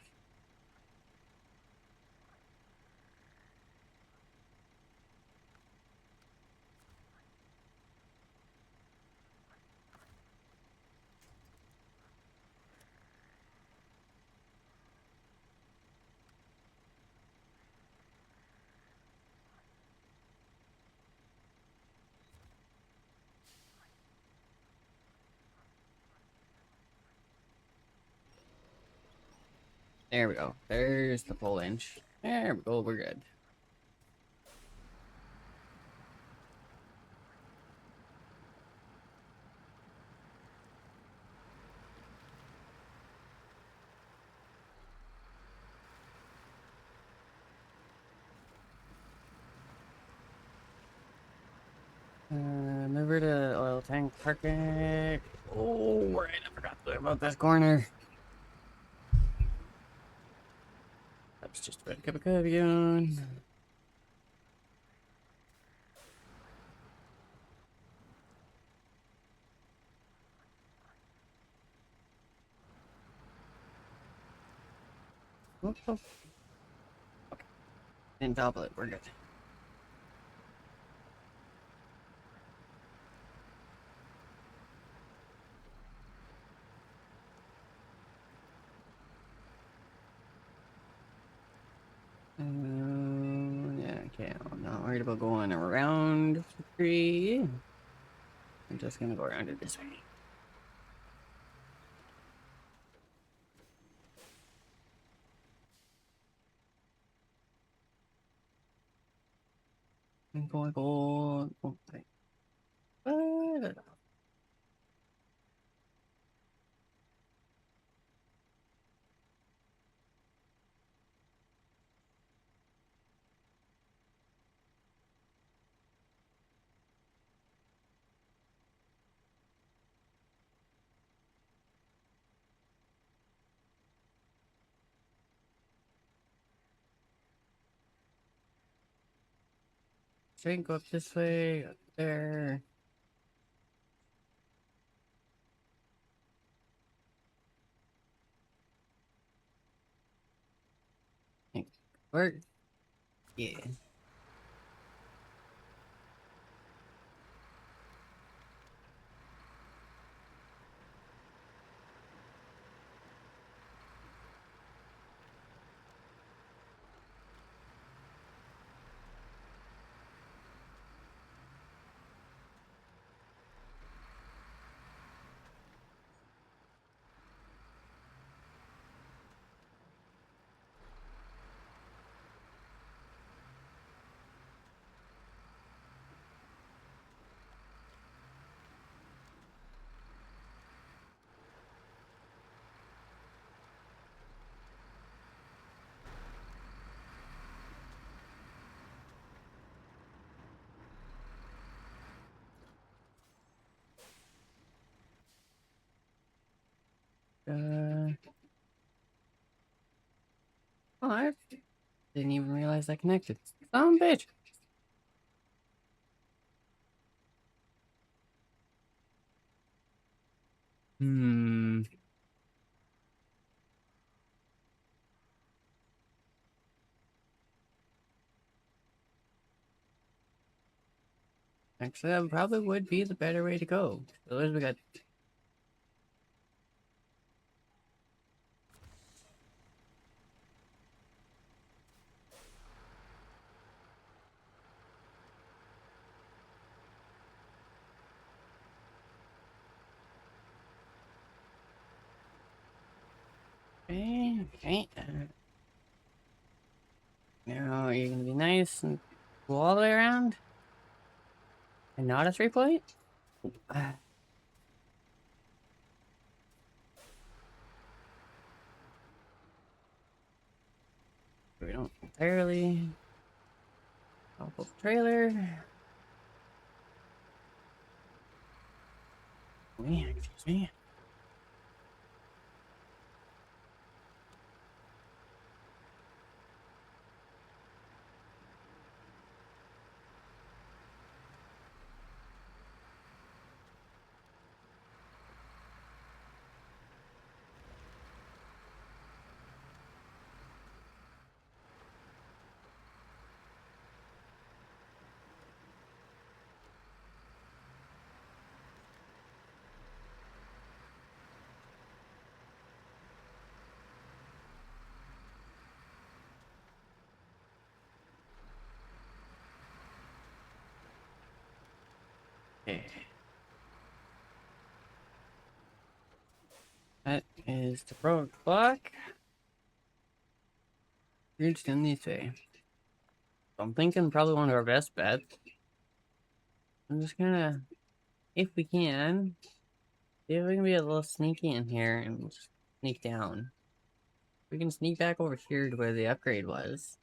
There we go. There's the full inch. There we go. We're good. Over to oil tank parking. Oh, right. I forgot to do about this corner. That's just about a cup of coffee on. Oh, oh. Okay. Didn't topple it. We're good. Yeah, okay. I'm not worried about going around the tree. I'm just gonna go around it this way. Go. Okay. Straight go up this way, up there. Work. Yeah. Oh, I didn't even realize I connected. Some bitch. Hmm. Actually, that probably would be the better way to go. So we got. Okay. Now you're gonna be nice and go all the way around, and not a 3-point. We don't entirely. Awful trailer. Excuse me. Okay. That is the roadblock. Reached in this way. I'm thinking probably one of our best bets. I'm just gonna, if we can, see if we can be a little sneaky in here and just sneak down. We can sneak back over here to where the upgrade was.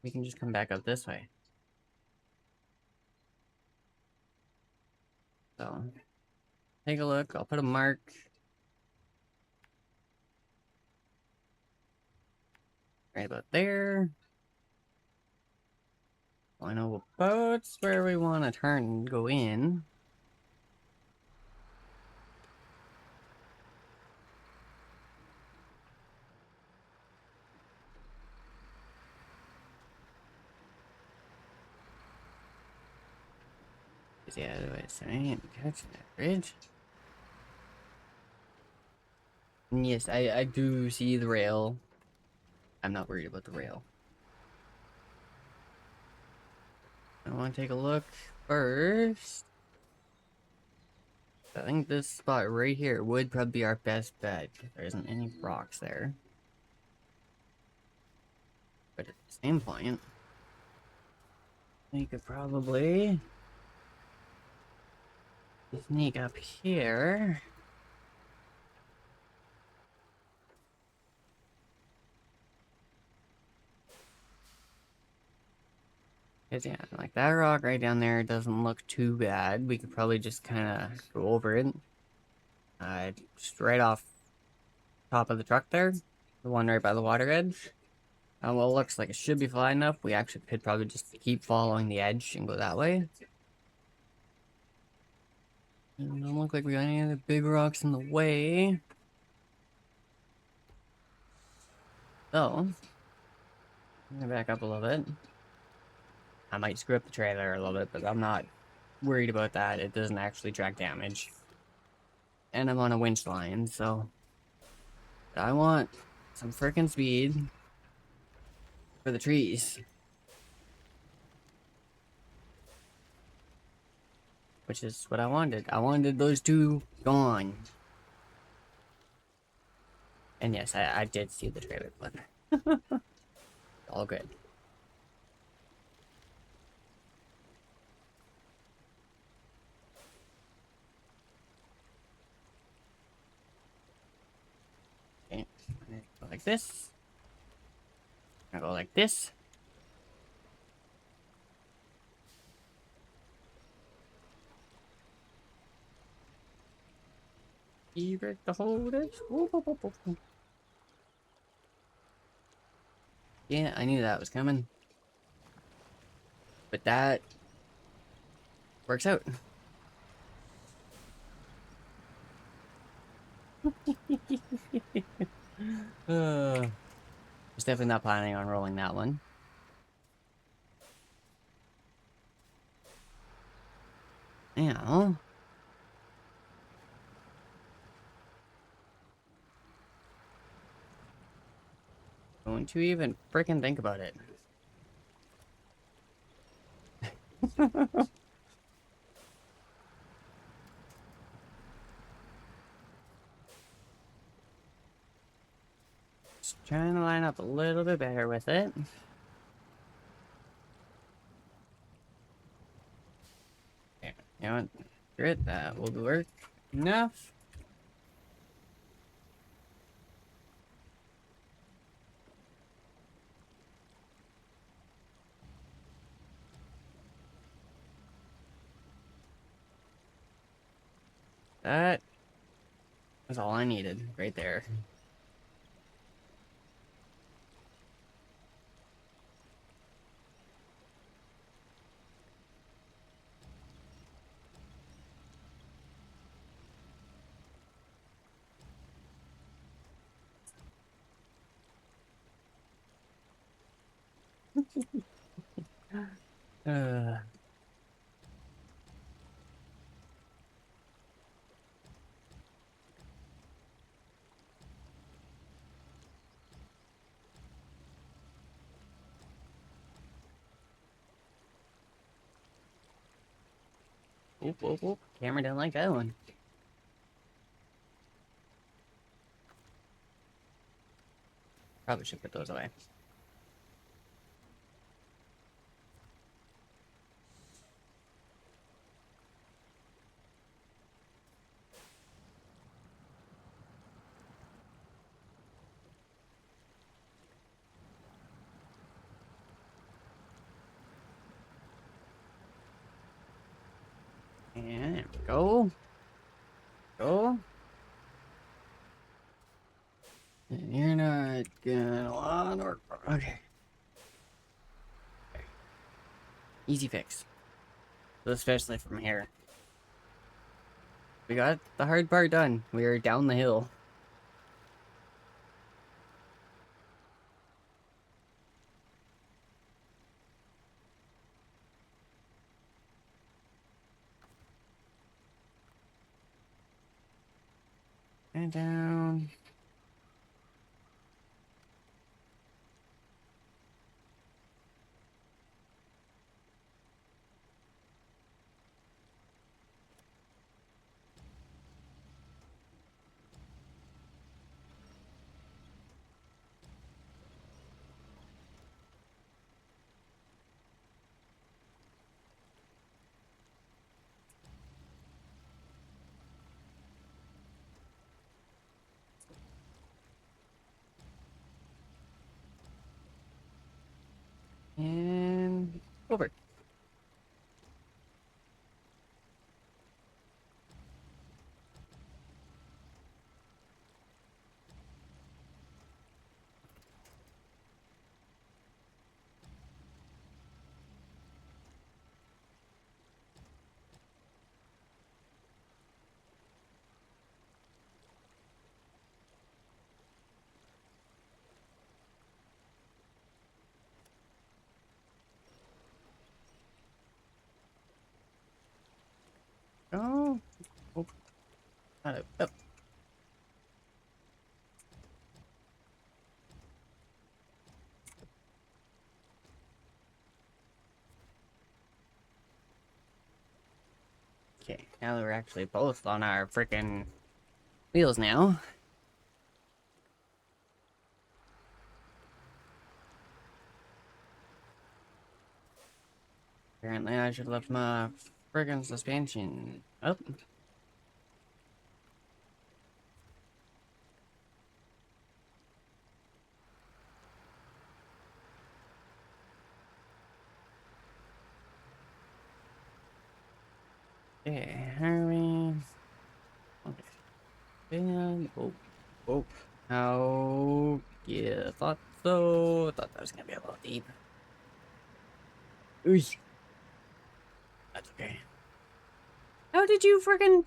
We can just come back up this way. So, take a look. I'll put a mark right about there. I know about where we want to turn and go in. Yeah, otherwise I ain't catching that bridge. And yes, I do see the rail. I'm not worried about the rail. I want to take a look first. I think this spot right here would probably be our best bet if there isn't any rocks there. But at the same point, we could probably sneak up here. Cause yeah, like that rock right down there doesn't look too bad. We could probably just kind of go over it. Just right off top of the truck there. The one right by the water edge. Well, it looks like it should be flat enough. We actually could probably just keep following the edge and go that way. It doesn't look like we got any other big rocks in the way. So, I'm gonna back up a little bit. I might screw up the trailer a little bit, but I'm not worried about that. It doesn't actually track damage. And I'm on a winch line, so I want some frickin' speed for the trees. Which is what I wanted. I wanted those two gone. And yes, I did see the trailer flip. All good. Okay, go like this. I go like this. Erect the holders. Yeah, I knew that was coming. But that works out. Was definitely not planning on rolling that one. Now, going to even freaking think about it. Just trying to line up a little bit better with it. Okay, you know what? Good, that will work enough. That was all I needed right there. Uh, Oop, oop, oop. Camera didn't like that one. Probably should put those away. And there we go. Go. And you're not gonna want or okay. Easy fix. Especially from here. We got the hard part done. We are down the hill. And down. And over. Oh. Oh. Oh. Okay, now that we're actually both on our freaking wheels now. Apparently I should lift my friggin' suspension up. Okay, hurry. Okay. And oh, oh. How? Yeah, thought so. Thought that was gonna be a little deep. Ooh, that's okay. How did you friggin'?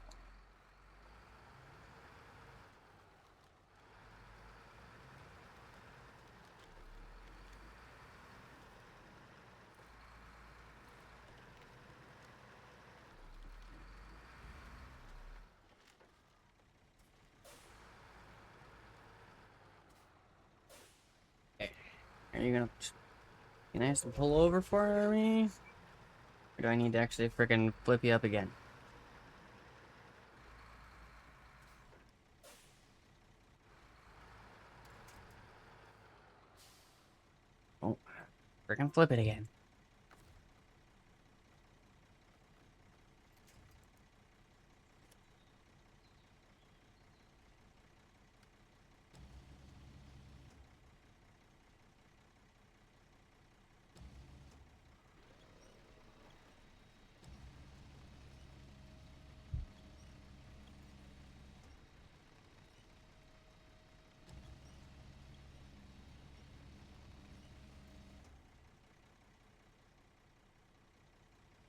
Okay. Are you gonna be nice and pull over for me? Or do I need to actually friggin' flip you up again? Oh, friggin' flip it again.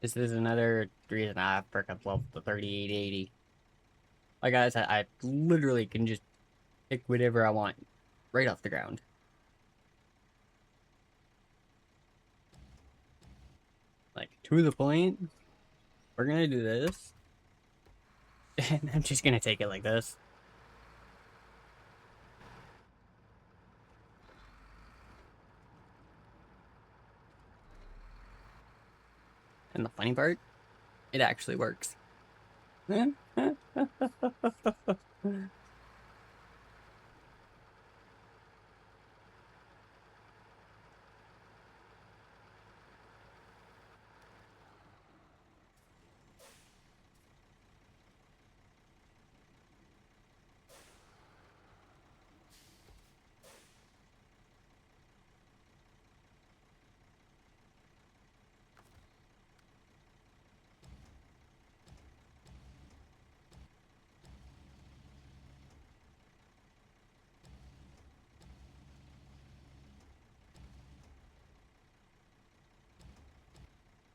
This is another reason I freaking love the 3880. Like I said, I literally can just pick whatever I want right off the ground. Like, to the point, we're gonna do this. And I'm just gonna take it like this. And the funny part, it actually works.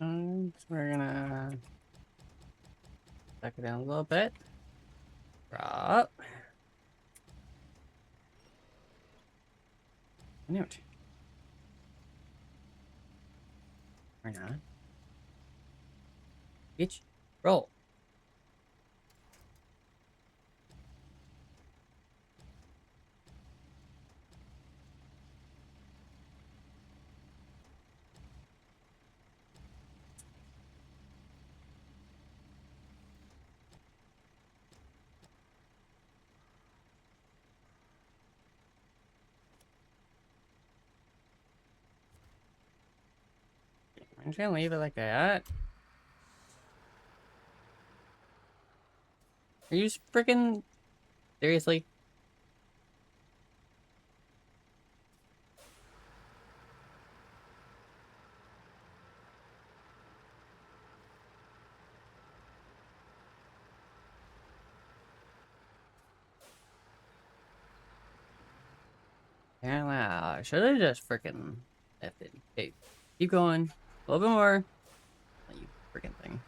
So we're gonna back it down a little bit. Drop. Note. Or not. Bitch. Roll. I'm just gonna leave it like that. Are you freaking seriously? Yeah, wow. I should have just freaking left it. Okay, keep going. A little bit more. Oh, you freaking thing.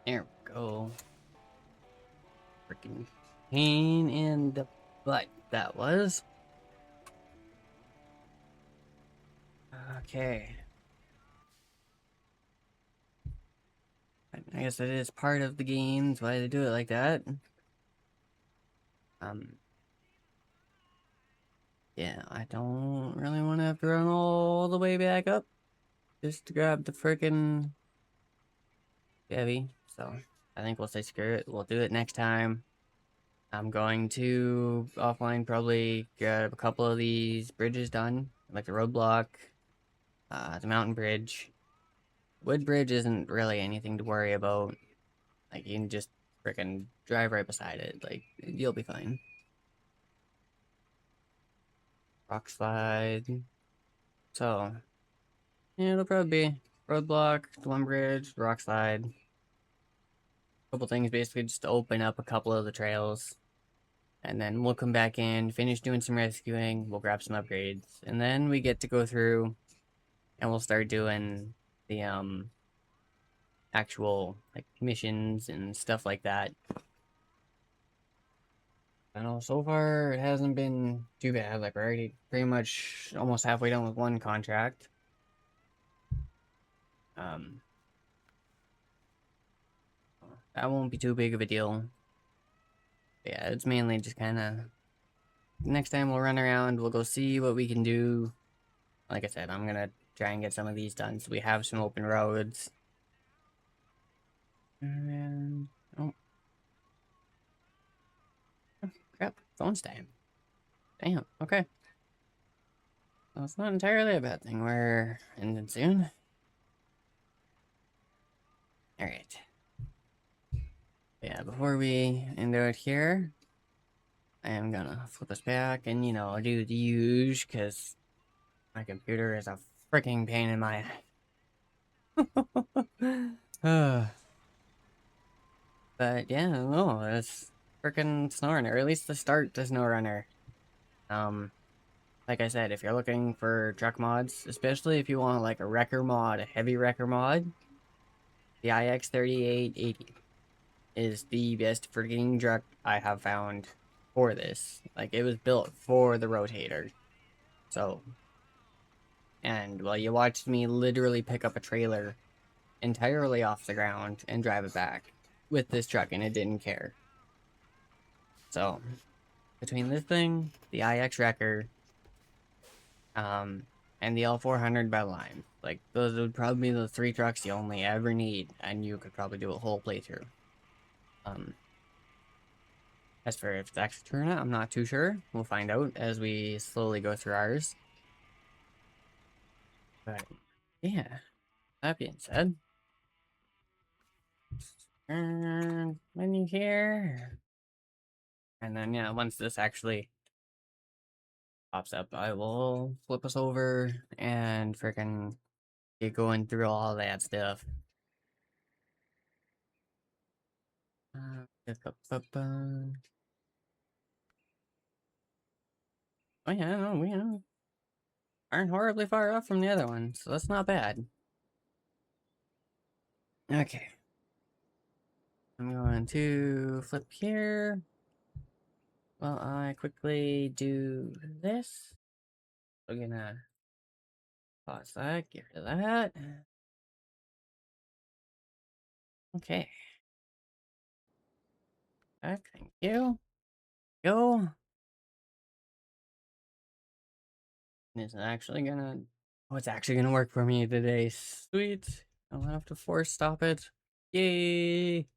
There we go. Freaking pain in the butt that was. Okay. I guess it is part of the games why they do it like that. Um, yeah, I don't really want to have to run all the way back up just to grab the freaking heavy. So I think we'll say screw it. We'll do it next time. I'm going to offline probably get a couple of these bridges done, like the roadblock, the mountain bridge. Wood bridge isn't really anything to worry about. Like you can just freaking drive right beside it. Like you'll be fine. Rock slide. So yeah, it'll probably be roadblock, the one bridge, rock slide. A couple things basically just to open up a couple of the trails. And then we'll come back in, finish doing some rescuing, we'll grab some upgrades, and then we get to go through and we'll start doing the actual like missions and stuff like that. I know so far it hasn't been too bad. Like we're already pretty much almost halfway done with one contract. Um, that won't be too big of a deal. Yeah, it's mainly just kind of next time we'll run around, we'll go see what we can do. Like I said, I'm gonna try and get some of these done so we have some open roads. And oh crap, phone's dying. Damn. Okay. Well, it's not entirely a bad thing. We're ending soon. All right. Yeah. Before we end out here, I am gonna flip us back and do the use because my computer is a freaking pain in my. But yeah, no, it's freaking Snowrunner, or at least the start to Snowrunner. Um, like I said, if you're looking for truck mods, especially if you want like a wrecker mod, a heavy wrecker mod, the IX3880 is the best freaking truck I have found for this. Like it was built for the rotator. So, and well, you watched me literally pick up a trailer entirely off the ground and drive it back with this truck, and it didn't care. So, between this thing, the IX Wrecker, and the L400 by Lime, like those would probably be the three trucks you only ever need, and you could probably do a whole playthrough. Um, as for if it's actually true or not, I'm not too sure. We'll find out as we slowly go through ours. But yeah, that being said, menu here, and then yeah, once this actually pops up, I will flip us over and freaking get going through all that stuff. Oh yeah, no, we aren't horribly far off from the other one, so that's not bad. Okay, I'm going to flip here. Well, I quickly do this. We're gonna pause that, get rid of that. Okay. Back, thank you. Go. Is it actually gonna... Oh, it's actually gonna work for me today. Sweet. I'll have to force stop it. Yay!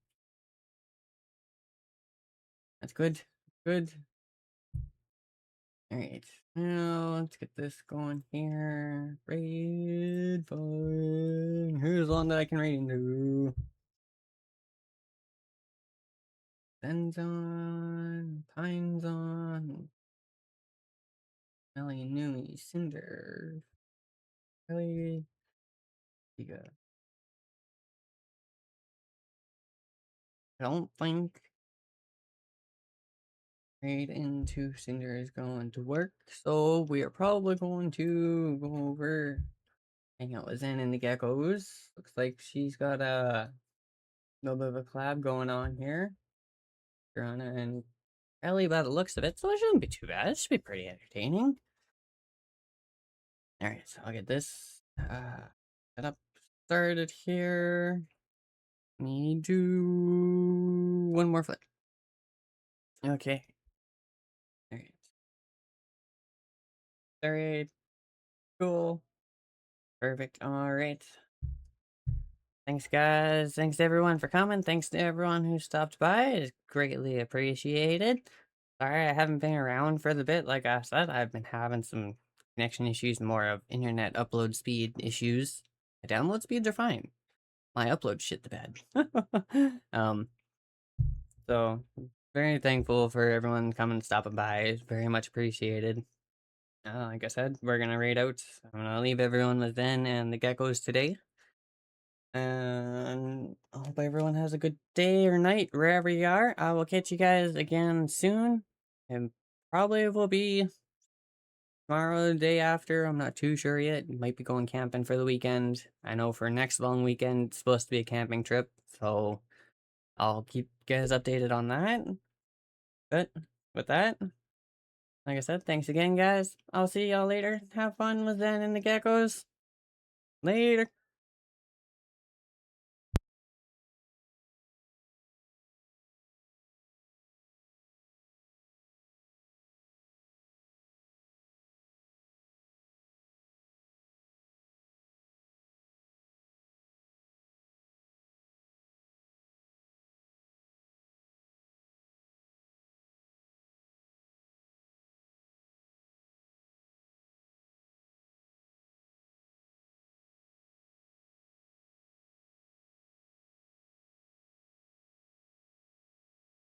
That's good. Good. Alright. Now, let's get this going here. Raid fine. Who's one that I can raid into? Benzon. Pines on. Melly Nui. Cinder. Really? Giga. I don't think raid into Cinder is going to work, so we are probably going to go over hang out with Zen and the Geckos. Looks like she's got a little bit of a collab going on here. Grana and Ellie by the looks of it, so it shouldn't be too bad. It should be pretty entertaining. Alright, so I'll get this set up started here. Need to one more flip. Okay. Alright. Alright. Cool. Perfect. Alright. Thanks, guys. Thanks to everyone for coming. Thanks to everyone who stopped by. It's greatly appreciated. Sorry I haven't been around for the bit. Like I said, I've been having some connection issues, more of internet upload speed issues. My download speeds are fine. My upload shit the bed. um, so very thankful for everyone coming and stopping by. It's very much appreciated. Like I said, we're gonna read out. I'm gonna leave everyone with Ben and the geckos today. And I hope everyone has a good day or night wherever you are. I will catch you guys again soon. And probably will be tomorrow, the day after. I'm not too sure yet. Might be going camping for the weekend. I know for next long weekend, it's supposed to be a camping trip. So I'll keep you guys updated on that. But with that, like I said, thanks again, guys. I'll see y'all later. Have fun with Zen and the geckos. Later.